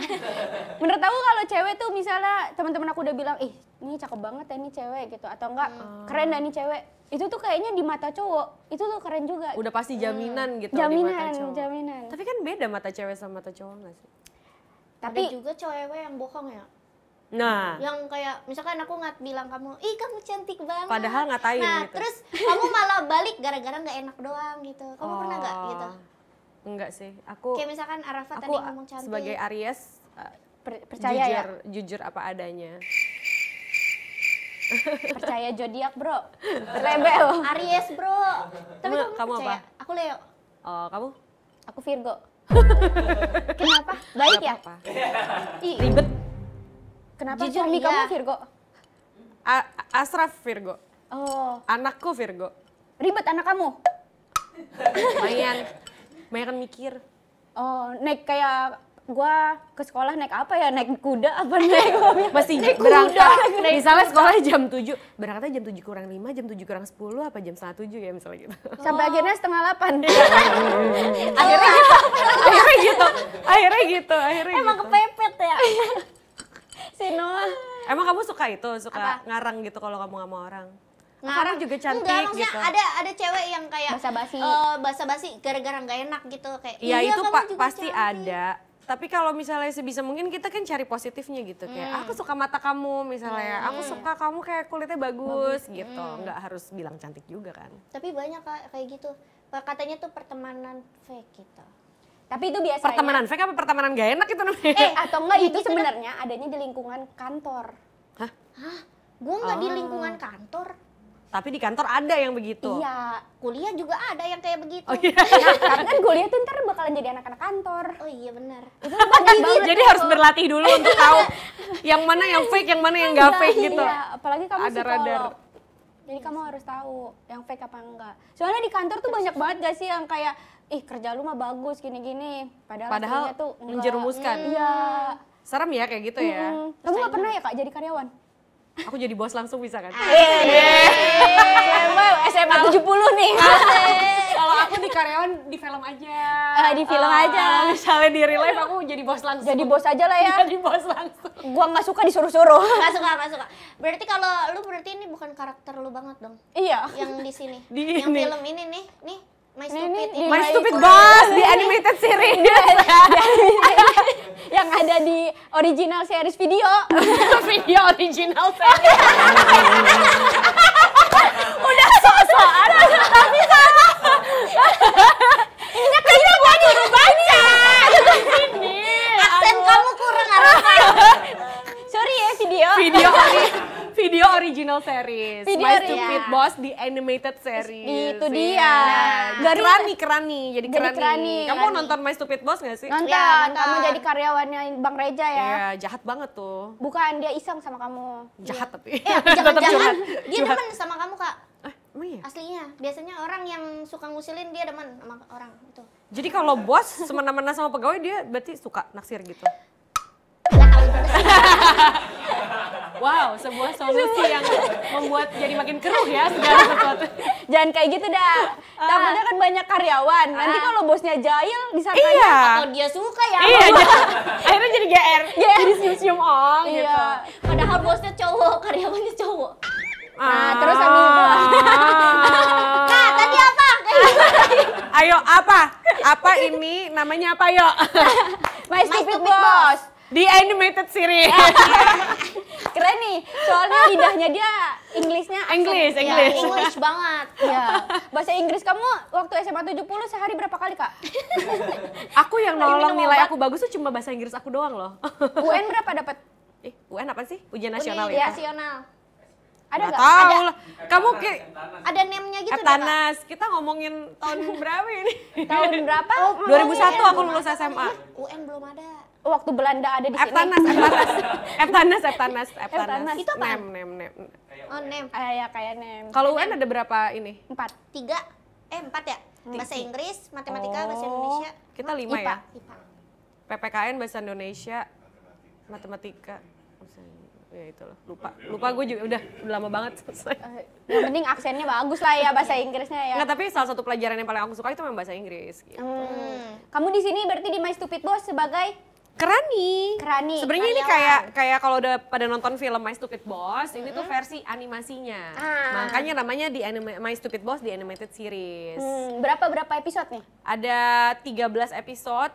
menurut aku kalau cewek tuh misalnya teman-teman aku udah bilang, ih ini cakep banget ya ini cewek gitu. Atau enggak, keren dah ini cewek. Itu tuh kayaknya di mata cowok, itu tuh keren juga. Udah pasti jaminan gitu di mata Jaminan, cowok. jaminan. Tapi kan beda mata cewek sama mata cowok gak sih? Tapi Tapi juga cewek yang bohong ya. Nah, Yang kayak misalkan aku bilang kamu, ih kamu cantik banget. padahal ngatain Nah, gitu. terus kamu malah balik gara-gara nggak enak doang gitu. Kamu pernah nggak gitu? Enggak sih, aku Kayak misalkan Arafat tadi aku ngomong cantik. sebagai Aries percaya ya, jujur apa adanya. percaya zodiak bro. Rebel. Aries bro. Tapi Kamu kamu percaya? apa? Aku Leo. Oh, kamu? Aku Virgo. Kenapa? Baik ya? Apa? Ih, Ribet. kenapa Jujur, suami iya. kamu Virgo? Asraf Virgo. Oh, Anakku Virgo. ribet anak kamu? Banyak kan mikir. Oh, naik kayak gua ke sekolah naik apa ya? Naik kuda apa naik mobil? Mesti berangkat. Misalnya sekolahnya jam 7, berangkatnya jam 7 kurang 5, jam 7 kurang 10, apa jam setengah 7 ya misalnya gitu. Sampai akhirnya setengah 8. Akhirnya gitu. Emang kepepet ya. Si Noah. Emang kamu suka itu? Suka Apa? ngarang gitu kalau kamu sama orang? Ngarang Kamu juga cantik enggak, maksudnya gitu. ada cewek yang kayak Basa-basi. basa-basi gara-gara nggak enak gitu kayak. Iya "Iya, itu kamu juga pasti cantik." ada. Tapi kalau misalnya sebisa mungkin kita kan cari positifnya gitu. Kayak aku suka mata kamu misalnya. Aku suka kamu kayak kulitnya bagus gitu. Nggak harus bilang cantik juga kan. Tapi banyak Kak, kayak gitu. Katanya tuh pertemanan fake gitu. Tapi itu biasanya. Pertemanan fake apa pertemanan gak enak itu namanya? Atau enggak itu gitu sebenarnya adanya di lingkungan kantor. Hah? Gue nggak di lingkungan kantor. Tapi di kantor ada yang begitu. Iya. Kuliah juga ada yang kayak begitu. Oh iya. Nah, karena kan kuliah tuh ntar bakalan jadi anak-anak kantor. Oh iya benar. Itu banyak banget. Jadi harus berlatih dulu untuk tahu yang mana yang fake, yang mana yang gak fake gitu. Iya, apalagi kamu Ada radar. psikolog. Jadi kamu harus tahu yang fake apa enggak. Soalnya di kantor tuh banyak banget gak sih yang kayak ih kerja lu mah bagus gini-gini. Padahal aslinya tuh enggak. menjerumuskan. Iya. Serem ya kayak gitu ya. Kamu gak pernah ya Kak jadi karyawan? Aku jadi bos langsung bisa kan? SMA 70 nih. Kalau aku di karyawan di film aja. Di film aja. Misalnya di real life aku jadi bos langsung. Jadi bos aja lah ya. Jadi bos langsung. Gua nggak suka disuruh-suruh. Nggak suka. Berarti kalau lu berarti ini bukan karakter lu banget dong. Iya. Yang di sini. Di yang ini. film ini nih, My Ini, Stupid di ini. My Stupid Boss di animated series. Yang ada di original series video. Video original series. Udah sok-sokan tapi sama. Ini kayaknya gua nyuruh baca. Aksen kamu kurang Arafat. Sorry ya video. Video original series. Video My ori- Stupid ya. Boss di animated series. Itu Iya. dia. Kerani. Jadi Jadi kerani. kerani. Kamu mau nonton My Stupid Boss gak sih? Nonton, Ya, nonton. kamu jadi karyawannya Bang Reja ya. Iya, jahat banget tuh. Bukan dia iseng sama kamu. Jahat tapi. Jangan-jangan curhat. dia demen sama kamu Kak. Emang iya? Aslinya. Biasanya orang yang suka ngusilin dia demen sama orang itu. Jadi kalau bos semena-mena sama pegawai dia berarti suka naksir gitu. Gak tahu juga sih. Wow, sebuah solusi yang membuat jadi makin keruh ya segala sesuatu. Jangan kayak gitu dah. Takutnya kan banyak karyawan. Nanti kalau bosnya jahil disangkanya Iya. Atau dia suka ya. Iya, akhirnya jadi GR. Jadi cium-cium gitu. Iya. Padahal bosnya cowok, karyawannya cowok. Nah, terus habis itu Kak, tadi apa? Ayo apa? Apa ini namanya apa yuk? My Stupid Stupid Boss. Di animated series. Keren nih, soalnya lidahnya dia Inggrisnya English. English banget. Iya. Bahasa Inggris kamu waktu SMA 70 sehari berapa kali, Kak? Aku yang nolong nilai aku bagus tuh cuma bahasa Inggris aku doang loh. UN berapa dapat? UN apa sih? Ujian nasional Ujian ya? nasional. Ada Nggak nggak? tahu lah. Kamu kayak Ada name-nya gitu deh, Kak. Eptanas. Kita ngomongin tahun berapa ini? Tahun berapa? 2001 aku lulus SMA. UN belum ada. Waktu Belanda ada di sini. Eptanas. Itu apaan? Nem. Oh, name. Ya kayak nem. Kalau UN ada berapa ini? 4. 4 ya? Bahasa Inggris, matematika, bahasa Indonesia. Kita 5 IPA. ya? PPKN bahasa Indonesia, matematika. Ya itulah, lupa gue juga udah lama banget selesai. Yang penting aksennya bagus lah ya bahasa Inggrisnya ya. Nggak, tapi salah satu pelajaran yang paling aku suka itu memang bahasa Inggris. Gitu. Kamu di sini berarti di My Stupid Boss sebagai Kerani. Sebenarnya Sebenarnya ini kayak kalau udah pada nonton film My Stupid Boss, ini tuh versi animasinya. Makanya namanya di My Stupid Boss di animated series. berapa episode nih? Ada 13 episode,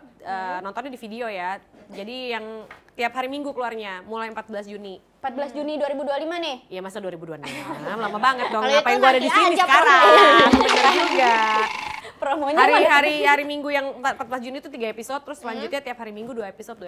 nontonnya di video ya. Jadi yang tiap hari Minggu keluarnya, mulai 14 Juni. 14 Juni 2025 nih. Iya masa 2026, lama banget dong. Kalau Ngapain itu gue ada di nanti sini aja sekarang? Bener juga. Promonya Hari Minggu yang 14 Juni itu 3 episode, terus selanjutnya tiap hari Minggu 2 episode.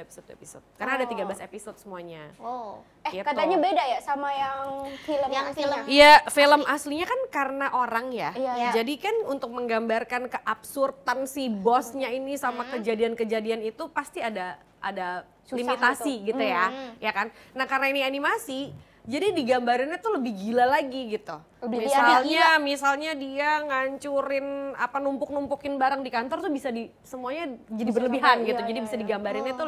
Karena ada 13 episode semuanya. Oh. Gitu. Katanya beda ya sama yang film Yang aslinya? Iya, film aslinya kan karena orang ya. Iya. Jadi kan untuk menggambarkan keabsurdan si bosnya ini sama kejadian-kejadian itu pasti ada Susah limitasi gitu ya. Ya kan? Nah, karena ini animasi, jadi digambarinnya tuh lebih gila lagi gitu. Lebih Misalnya dia ngancurin numpuk-numpukin barang di kantor tuh bisa semuanya jadi berlebihan gitu. Jadi bisa digambarinnya tuh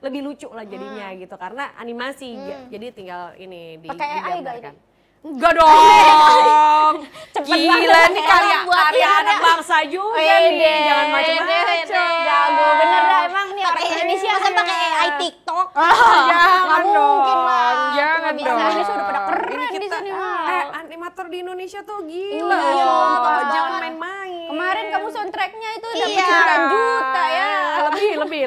lebih lucu lah jadinya gitu karena animasi. Jadi tinggal ini Pakai AI nggak digambarkan. ini? Enggak dong. Cepet Gila banget nih orang buat karya ini anak ada. bangsa juga nih. Jangan macam-macam. Jago bener dah emang nih orang Indonesia. Masa pakai AI TikTok? Jangan mungkin dong. lah. Jangan Bisa. dong. Indonesia udah pada keren Ini di kita, sini, mah. animator di Indonesia tuh gila. Iya, bagus Jangan banget. main-main. Kemarin kamu soundtracknya itu dapat Iya. 9 juta ya. Lebih.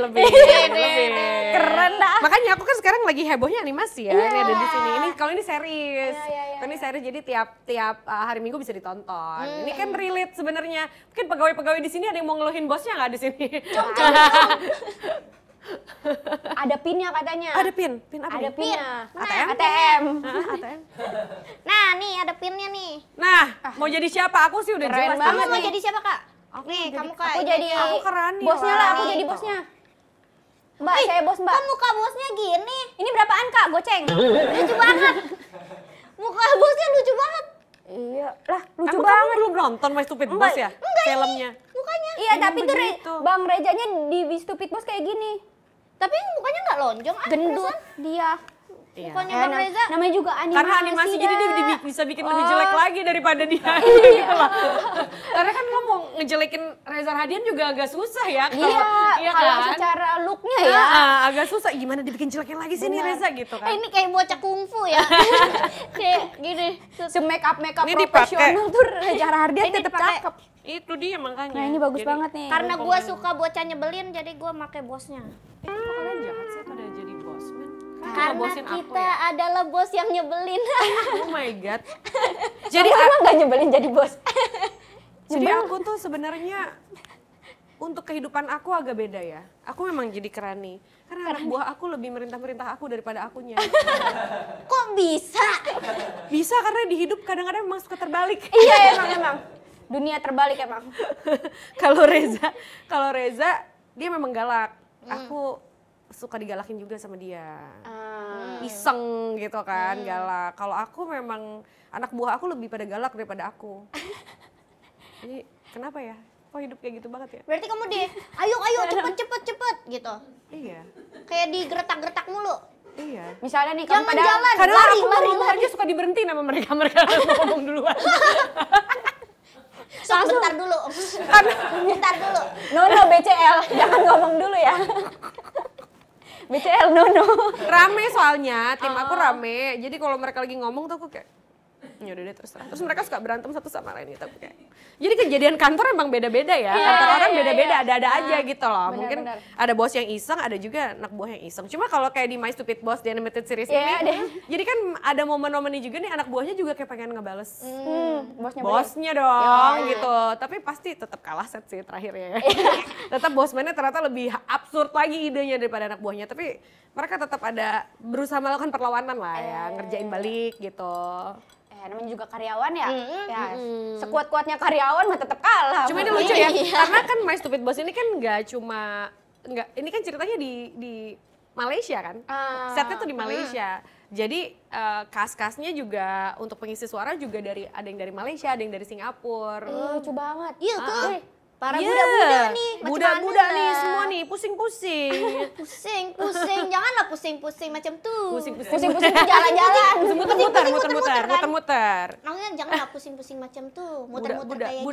Keren dah. Makanya aku kan sekarang lagi hebohnya animasi ya. Iya. Ini ada di sini. Ini kalau ini series. Iya. Kalau ini series jadi tiap hari Minggu bisa ditonton. Ini kan relate sebenarnya. Mungkin pegawai-pegawai di sini ada yang mau ngeluhin bosnya nggak di sini? Ada pinnya katanya. Ada pin apa Ada nih? pinnya. ATM? ATM. ATM. Nah, nih ada pinnya nih. Nah, mau jadi siapa? Aku sih udah Keren jelas. banget Kamu mau nih. jadi siapa, Kak? Nih, kamu Kak. Aku ini jadi aja. Aku Kerani bosnya lah. lah, aku jadi bosnya. Mbak, saya bos Mbak. Kok muka bosnya gini? Ini berapaan Kak? Goceng. Lucu banget. Muka bosnya lucu banget. Iya, lah lucu Emang banget. kamu belum nonton My Stupid Boss ya? Filmnya. Mukanya. Iya, Emang tapi tuh begitu. Bang Rejanya di Stupid Boss kayak gini. Tapi mukanya nggak lonjong. Gendut dia. Iya. Mukanya Bang Reza. Namanya juga animasi. Karena animasi jadi dia bisa bikin lebih jelek lagi daripada dia Iya. gitu loh. Karena kan lo mau ngejelekin Reza Radian juga agak susah ya. Iya, kalau secara looknya ya. Agak susah. Gimana dibikin jelekin lagi sih nih Reza gitu kan. Ini kayak bocah kungfu ya. Kayak gini. Se-make up Ini profesional tuh Reza Hardian Ini tetap dipakai. cakep. Itu dia makanya. Nah, ini bagus Jadi, banget nih. Karena gua suka bocah nyebelin, jadi gua make bosnya. Kok kalian jahat sih pada jadi bos, men? Karena Bosin aku kita ya? adalah bos yang nyebelin. Oh my god. Jadi emang gak nyebelin jadi bos. Jadi aku tuh sebenarnya untuk kehidupan aku agak beda ya. Aku memang jadi Kerani. Karena anak buah aku lebih merintah-merintah aku daripada akunya. Kok bisa? Bisa karena di hidup kadang-kadang memang suka terbalik. Iya emang. Dunia terbalik emang. Kalau Reza dia memang galak. Aku suka digalakin juga sama dia. Iseng gitu kan, galak. Kalau aku memang anak buah aku lebih pada galak daripada aku. Jadi kenapa ya? Kok hidup kayak gitu banget ya? Berarti kamu ayo cepet gitu. Iya. Kayak digeretak-geretak mulu. Iya. Misalnya nih kamu Jangan pada jalan. Kadang Lari, aku lari, ngomong lari. aja suka diberhentiin sama mereka ngomong duluan. Bentar dulu. Bentar dulu. no BCL, jangan ngomong dulu ya. BCL no. Rame soalnya, tim aku rame. Jadi kalau mereka lagi ngomong tuh aku kayak ya udah deh terserah. Terus mereka suka berantem satu sama lain gitu. Aku kayak. Jadi kejadian kantor emang beda-beda ya. Kantor orang beda-beda, ada-ada aja gitu loh. Mungkin benar. ada bos yang iseng, ada juga anak buah yang iseng. Cuma kalau kayak di My Stupid Boss di animated series Iya, ini, jadi kan ada momen-momennya juga nih anak buahnya juga kayak pengen ngebales bosnya dong gitu. Tapi pasti tetap kalah set sih terakhirnya. Tetap bosmannya ternyata lebih absurd lagi idenya daripada anak buahnya. Tapi mereka tetap ada berusaha melakukan perlawanan lah ya, ngerjain balik gitu. Namanya juga karyawan ya. Ya, sekuat-kuatnya karyawan mah tetap kalah. Cuma ini lucu ya, karena kan My Stupid Boss ini kan ini kan ceritanya di Malaysia kan, setnya tuh di Malaysia. Jadi cast-castnya juga untuk pengisi suara juga ada yang dari Malaysia, ada yang dari Singapura. Lucu banget. Iya tuh. Para Iya, budak-budak nih. macam budak-budak Anda. nih semua nih pusing-pusing. Pusing. Janganlah pusing-pusing macam tuh. Pusing-pusing tuh jalan-jalan. Muter-muter. Makanya janganlah pusing-pusing macam tuh. Muter-muter kayak gitu.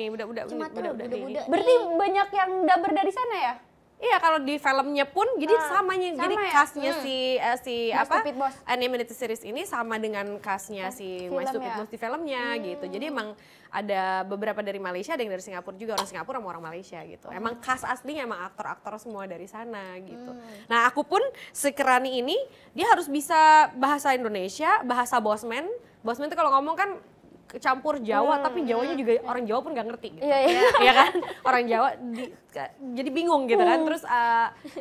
Budak-budak Cuma tuh budak-budak nih. budak-budak. Berarti banyak yang dubber dari sana ya? Iya, kalau di filmnya pun jadi samanya. Jadi sama ya? castnya si My Stupid Boss. animated series ini sama dengan castnya si My film Stupid ya? Boss di filmnya gitu. Jadi emang ada beberapa dari Malaysia, ada yang dari Singapura juga, orang Singapura sama orang Malaysia gitu. Emang cast aslinya emang aktor-aktor semua dari sana gitu. Nah, aku pun si Kirani ini dia harus bisa bahasa Indonesia, bahasa Bosman. Bosman tuh kalau ngomong kan kecampur Jawa, tapi Jawanya juga orang Jawa pun nggak ngerti gitu. Iya kan? Orang Jawa jadi bingung gitu kan. Terus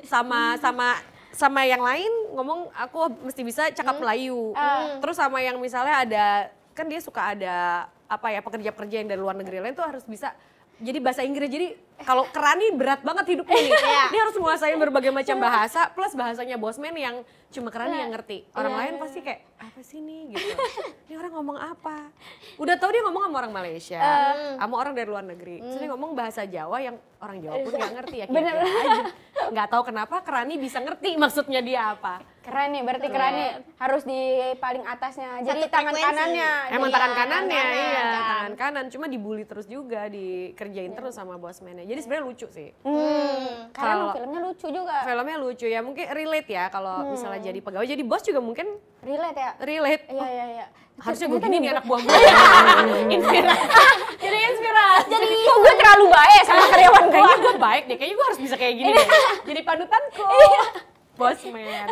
sama yang lain ngomong aku mesti bisa cakap Melayu. Terus sama yang misalnya ada, kan dia suka ada pekerja-pekerja yang dari luar negeri lain tuh harus bisa jadi bahasa Inggris. Jadi kalau Kirani berat banget hidupnya nih. Dia harus menguasai berbagai macam bahasa plus bahasanya Bosman yang cuma Kirani yang ngerti. Orang lain pasti kayak apa sih nih gitu. Ini orang ngomong apa? Udah tahu dia ngomong sama orang Malaysia, sama orang dari luar negeri. Terus dia ngomong bahasa Jawa yang orang Jawa pun nggak ngerti ya kira-kira aja. Nggak tahu kenapa Kirani bisa ngerti maksudnya dia apa. Keren nih, berarti keren nih. Harus di paling atasnya. Jadi Satu tangan frekuensi. kanannya. Emang Jadi tangan kanannya, tangan iya kanan. tangan kanan. Cuma dibully terus juga, dikerjain terus sama bosmannya. Jadi sebenarnya lucu sih. karena Kalau- filmnya lucu juga. Filmnya lucu ya, mungkin relate ya kalau misalnya jadi pegawai, jadi bos juga mungkin Relate ya? relate. Iya. Harusnya gue Ternyata gini nih nih, anak buah gue. Inspirasi. Jadi inspirasi. Jadi kok gue terlalu baik sama karyawan gue? Kayaknya gue baik deh, kayaknya gue harus bisa kayak gini deh. Jadi panutanku. Bosman.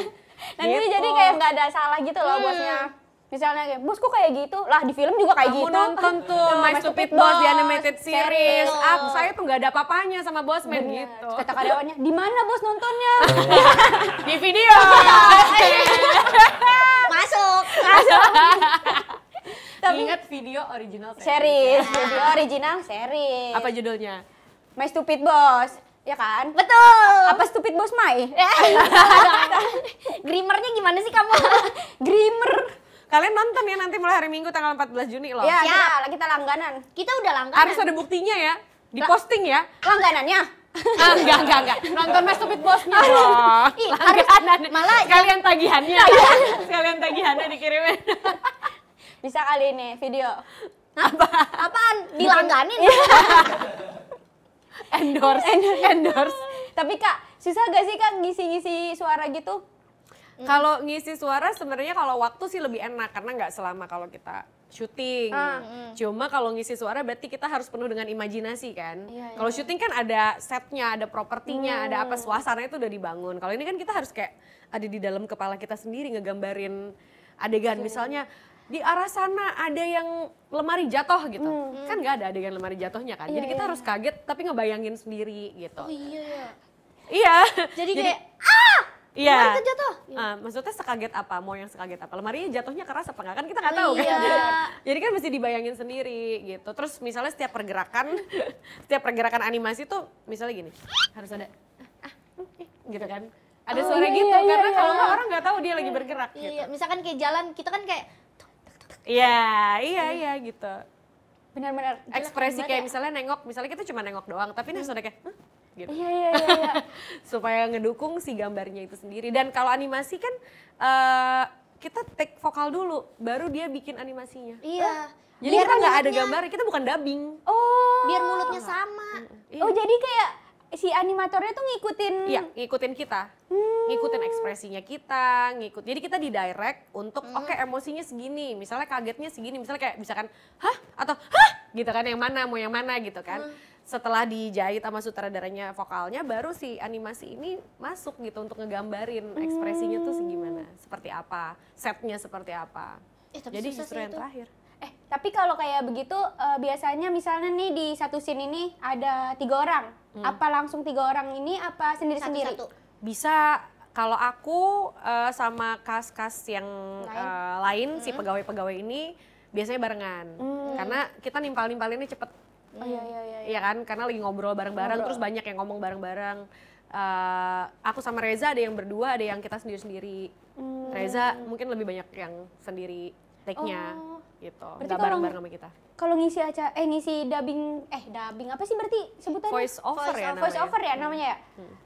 Nanti Gitu. jadi kayak nggak ada salah gitu loh bosnya. Misalnya kayak, bos kok kayak gitu? Lah di film juga kayak Kamu gitu. nonton tuh My Stupid Boss di animated series. Saya tuh nggak ada apa-apanya sama Bosman gitu. Kata karyawannya, di mana bos nontonnya? Di video. Masuk. Ingat video original Series, video original series. Apa judulnya? My Stupid Boss, ya kan? Betul. Apa Stupid Boss Mai? Grimmernya gimana sih kamu? Grimmer. Kalian nonton ya nanti mulai hari Minggu tanggal 14 Juni loh. Ya, Siap. kita langganan. Kita udah langganan. Harus ada buktinya ya. Diposting ya. Langganannya? Enggak. Nonton My Stupid Boss-nya dong. Ih, Langganan. malah sekalian tagihannya. Sekalian tagihannya dikirimin. Bisa kali ini video. apaan? Dilangganin. Endorse. Tapi Kak, susah gak sih Kak ngisi-ngisi suara gitu? Kalau ngisi suara sebenarnya kalau waktu sih lebih enak karena nggak selama kalau kita syuting. Cuma kalau ngisi suara berarti kita harus penuh dengan imajinasi kan. Kalau syuting kan ada setnya, ada propertinya, ada apa suasananya itu udah dibangun. Kalau ini kan kita harus kayak ada di dalam kepala kita sendiri ngegambarin adegan. Misalnya di arah sana ada yang lemari jatuh gitu. Kan nggak ada adegan lemari jatuhnya kan. Jadi kita harus kaget tapi ngebayangin sendiri gitu. Oh iya. Iya. Jadi kayak Iya. lemari jatuh. Maksudnya sekaget apa? Mau yang sekaget apa? Lemarinya jatuhnya keras apa enggak? Kan kita nggak tahu kan. Iya. Jadi kan mesti dibayangin sendiri gitu. Terus misalnya setiap pergerakan animasi tuh misalnya gini. Harus ada gitu kan. Ada suara gitu karena kalau nggak orang nggak tahu dia lagi bergerak gitu. Iya, misalkan kayak jalan, kita kan kayak Iya gitu. Benar-benar. Ekspresi kayak misalnya nengok, misalnya kita cuma nengok doang, tapi nih harus ada kayak gitu. Iya. Supaya ngedukung si gambarnya itu sendiri. Dan kalau animasi kan kita take vokal dulu, baru dia bikin animasinya. Iya. Jadi kita nggak ada gambar, kita bukan dubbing. Oh. Biar mulutnya sama. Oh, jadi kayak si animatornya tuh ngikutin. Iya, ngikutin kita. Ngikutin ekspresinya kita, Jadi kita di direct untuk oke, emosinya segini, misalnya kagetnya segini, misalnya kayak misalkan hah atau hah gitu kan, yang mana mau yang mana gitu kan. Setelah dijahit sama sutradaranya vokalnya, baru si animasi ini masuk gitu untuk ngegambarin ekspresinya tuh segimana, seperti apa, setnya seperti apa. Tapi Jadi susah justru sih yang itu. terakhir. Tapi kalau kayak begitu biasanya misalnya nih di satu scene ini ada 3 orang. Apa langsung 3 orang ini apa sendiri-sendiri? Satu-satu. Bisa, kalau aku sama kas-kas yang lain si pegawai-pegawai ini biasanya barengan. Karena kita nimpal-nimpalinnya cepet. Oh iya. Iya kan, karena lagi ngobrol bareng-bareng, terus banyak yang ngomong bareng-bareng. Aku sama Reza ada yang berdua, ada yang kita sendiri-sendiri. Reza mungkin lebih banyak yang sendiri take-nya gitu, nggak bareng-bareng sama kita. Kalau ngisi ngisi dubbing apa sih berarti sebutannya? Voice over ya namanya. Voice over ya namanya ya?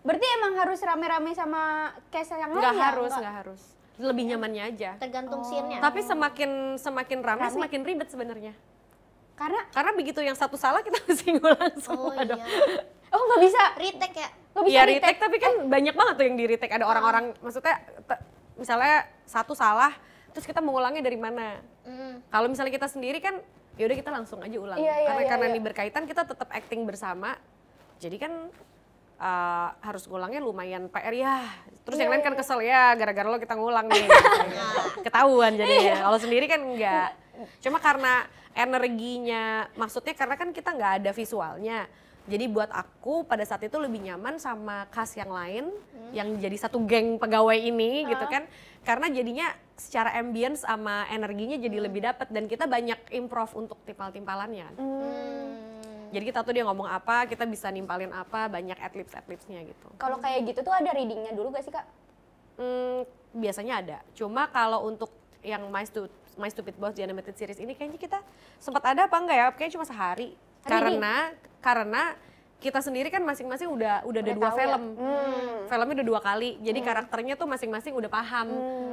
Berarti emang harus rame-rame sama cast yang lain Nggak ya? harus. Lebih nyamannya aja. Tergantung scene-nya. Tapi semakin rame semakin ribet sebenarnya. Karena begitu yang satu salah kita mesti ngulang semua dong. Oh nggak bisa Retake ya? nggak bisa Iya retake, tapi kan banyak banget tuh yang di retake. Ada orang-orang, maksudnya misalnya satu salah, terus kita mengulangnya dari mana. Kalau misalnya kita sendiri kan, ya udah kita langsung aja ulang. Karena ini berkaitan, kita tetap acting bersama. Jadi kan harus ngulangnya lumayan PR ya. Terus yang lain kan kesel ya, gara-gara lo kita ngulang nih. Ketahuan jadinya. Kalau sendiri kan enggak. Cuma karena energinya, maksudnya karena kan kita nggak ada visualnya. Jadi buat aku pada saat itu lebih nyaman sama cast yang lain, yang jadi satu geng pegawai ini gitu kan. Karena jadinya secara ambience sama energinya jadi lebih dapat, dan kita banyak improv untuk timpal-timpalannya kan. Jadi kita tuh dia ngomong apa, kita bisa nimpalin apa, banyak adlibs-adlibsnya gitu. Kalau kayak gitu tuh ada readingnya dulu gak sih Kak? Biasanya ada. Cuma kalau untuk yang My Stupid Boss di animated series ini kayaknya kita sempat ada apa enggak ya? Kayaknya cuma sehari. Karena kita sendiri kan masing-masing udah ada 2 film. Filmnya udah 2 kali. Jadi karakternya tuh masing-masing udah paham.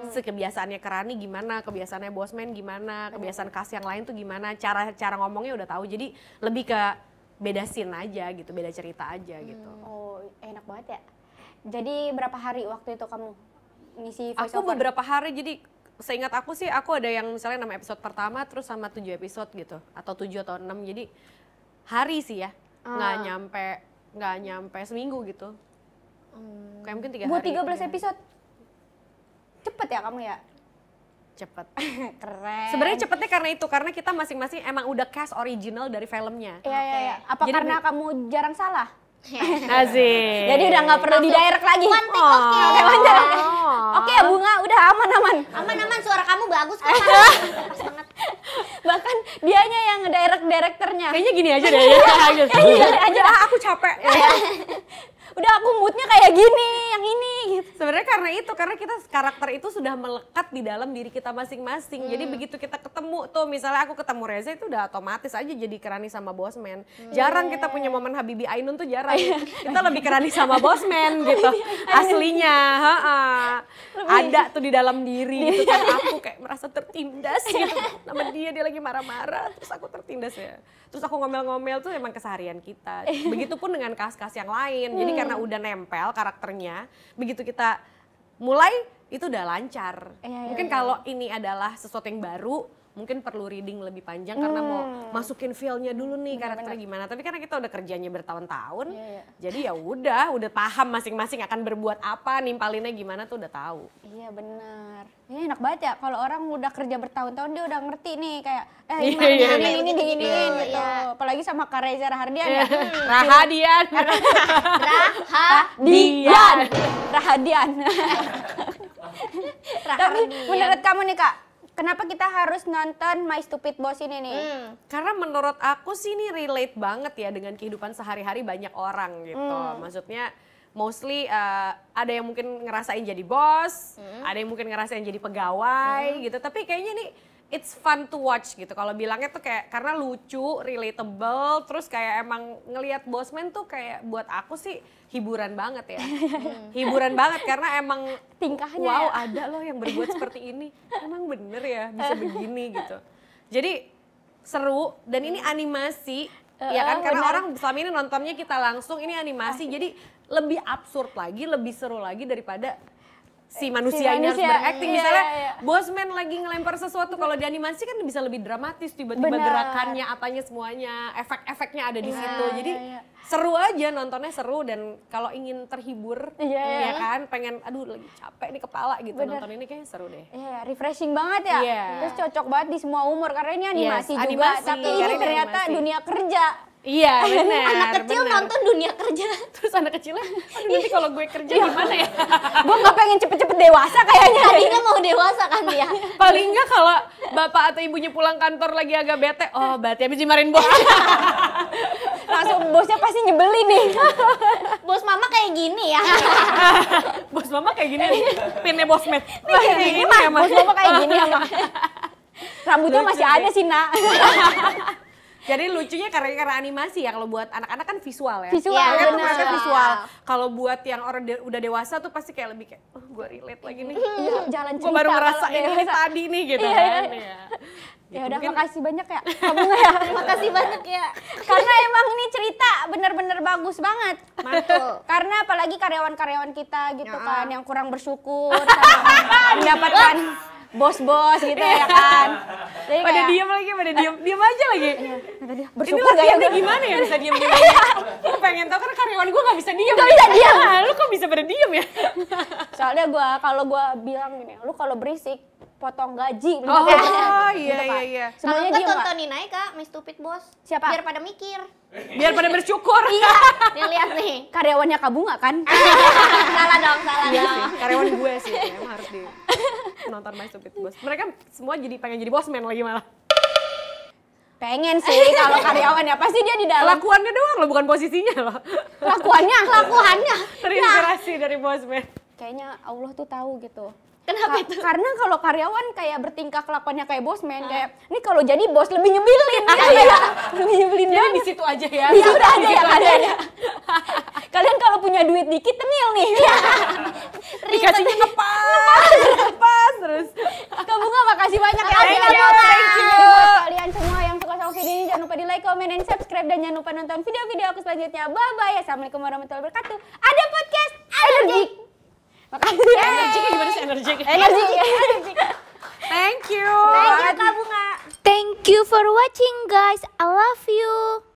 Kebiasaannya Kerani gimana, kebiasaannya Bosman gimana, kebiasaan cast yang lain tuh gimana, cara ngomongnya udah tahu. Jadi lebih ke beda scene aja gitu, beda cerita aja gitu. Oh enak banget ya. Jadi berapa hari waktu itu kamu ngisi voice Aku over? beberapa hari, jadi seingat aku sih aku ada yang misalnya 6 episode pertama terus sama 7 episode gitu. Atau 7 atau 6, jadi hari sih ya. Nggak nyampe seminggu gitu. Kayak mungkin 3 hari. Buat 13 episode? Cepet ya kamu ya? Cepet. Keren. Sebenarnya cepetnya karena itu, karena kita masing-masing emang udah cast original dari filmnya. Iya. Apa Jadi karena kamu jarang salah? Asik. Jadi udah nggak perlu di direct lagi. One take, oke. Wajar. Oke ya Bunga, udah aman. Aman, suara kamu bagus kok. Pas banget. Bahkan dianya yang ngedirect-directornya. Kayaknya gini aja deh ya. Gini aja. Aku capek. Udah aku moodnya kayak gini, yang ini gitu. Sebenarnya karena kita karakter itu sudah melekat di dalam diri kita masing-masing. Jadi begitu kita ketemu tuh, misalnya aku ketemu Reza itu udah otomatis aja jadi Kerani sama Bosman. Jarang kita punya momen Habibi Ainun tuh jarang. Kita lebih Kerani sama Bosman gitu. Aslinya, ada tuh di dalam diri gitu kan. Aku kayak merasa tertindas gitu. Sama dia lagi marah-marah, terus aku tertindas ya. Terus aku ngomel-ngomel tuh emang keseharian kita. Begitupun dengan kas-kas yang lain. Jadi karena udah nempel karakternya, begitu kita mulai itu udah lancar. Mungkin kalau ini adalah sesuatu yang baru, mungkin perlu reading lebih panjang karena mau masukin feel-nya dulu nih karakternya gimana. Tapi karena kita udah kerjanya bertahun-tahun, jadi ya udah paham masing-masing akan berbuat apa, nimpalinnya gimana tuh udah tahu. Iya benar. Ini enak banget ya kalau orang udah kerja bertahun-tahun dia udah ngerti nih kayak ini diginiin gitu. Apalagi sama Kak Reza Rahardian ya. Rahadian. Rahadian. Tapi menurut kamu nih Kak, kenapa kita harus nonton My Stupid Boss ini nih? Karena menurut aku sih ini relate banget ya dengan kehidupan sehari-hari banyak orang gitu. Maksudnya mostly ada yang mungkin ngerasain jadi bos, ada yang mungkin ngerasain jadi pegawai gitu. Tapi kayaknya nih it's fun to watch gitu. Kalau bilangnya tuh kayak karena lucu, relatable, terus kayak emang ngelihat Bosman tuh kayak buat aku sih hiburan banget ya. Hiburan banget karena emang Tingkahnya wow, ya. ada loh yang berbuat seperti ini. Emang bener ya bisa begini gitu. Jadi seru dan ini animasi ya kan karena bener. orang selama ini nontonnya kita langsung, ini animasi jadi lebih absurd lagi, lebih seru lagi daripada si manusianya harus manusia. berakting. Iya, Misalnya iya. Bosman lagi ngelempar sesuatu, kalau di animasi kan bisa lebih dramatis, tiba-tiba Benar. gerakannya, apanya semuanya, efek-efeknya ada di Iya, situ. Jadi iya. seru aja nontonnya, seru, dan kalau ingin terhibur Iya, ya iya. kan, pengen aduh lagi capek nih kepala gitu, Benar. nonton ini kayaknya seru deh. Iya, refreshing banget ya. Iya. Terus cocok banget di semua umur karena ini animasi Yes, juga, animasi, tapi karena ini ini ternyata animasi. dunia kerja. Iya benar. Anak kecil benar. nonton dunia kerja. Terus anak kecilnya, aduh nanti kalau gue kerja Iya. gimana ya? Gue nggak pengen cepet-cepet dewasa kayaknya. Tadinya mau dewasa kan dia. Paling enggak kalau bapak atau ibunya pulang kantor lagi agak bete, oh berarti habis dimarahin bos. Langsung bosnya pasti nyebelin nih. Bos mama kayak gini ya. Bos mama kayak gini nih, pinnya bosman. Kayak gini mah, bos mama kayak gini ya Mak. Rambutnya Lucu masih deh. ada sih nak. Jadi lucunya karena animasi ya, kalau buat anak-anak kan visual ya. Visual, Mereka tuh bener. mereka visual. Kalau buat yang orang udah dewasa tuh pasti kayak lebih kayak, oh gue relate lagi nih. Iya, jalan Gue cerita. baru kalau ngerasain ini dewasa. tadi nih gitu Iya, kan. iya. Iya. Ya Gitu, udah, mungkin- makasih banyak ya. Kamu nggak ya? Makasih banyak ya. Karena emang ini cerita bener-bener bagus banget. Mantul. Karena apalagi karyawan-karyawan kita gitu Ya. kan yang kurang bersyukur sama mendapatkan bos-bos gitu ya kan. Jadi Pada kayak, diem lagi, pada diem aja lagi. kata dia, Ini bersyukur gak ya? latihannya gimana ya bisa diem-diem aja? Gue pengen tau, karena karyawan gue gak bisa diem. Nggak bisa diem. Ah, lu kok bisa pada diem ya? Soalnya kalau gue bilang gini, lu kalau berisik potong gaji. Oh Gitu, iya Kak. iya iya. Kalau Semuanya enggak diem Kak. tontonin aja Kak, My Stupid Boss. Siapa? Biar pada mikir. Biar pada bersyukur. Iya, nih lihat nih. Karyawannya Kak Bunga kan? Salah dong, salah Iya dong. sih, karyawan gue sih emang harus di nonton My Stupid Boss. Mereka semua jadi pengen jadi bosman lagi malah. Pengen sih kalau karyawan ya, pasti dia di dalam Kelakuannya doang loh, bukan posisinya loh. kelakuannya. Terinspirasi dari bosman. Kayaknya Allah tuh tahu gitu. Kenapa itu? Karena kalau karyawan kayak bertingkah kelakuannya kayak bosman, kayak ini kalau jadi bos lebih nyebelin. Kayak lebih nyebelin Jadi di banget. situ aja ya. Di situ aja ya kalian. Kalian kalau punya duit dikit tenil nih. Dikasihnya ngepas terus. Kak Bunga makasih banyak ya. Thank Kak you, Bunga. thank you. Jadi buat kalian semua yang suka sama video ini jangan lupa di like, comment, dan subscribe, dan jangan lupa nonton video-video aku selanjutnya. Bye bye. Assalamualaikum warahmatullahi wabarakatuh. Ada podcast Energik. Makasih. Energiknya gimana sih energik? Energik. Thank you. Thank you Kak Bunga. Thank you for watching guys. I love you.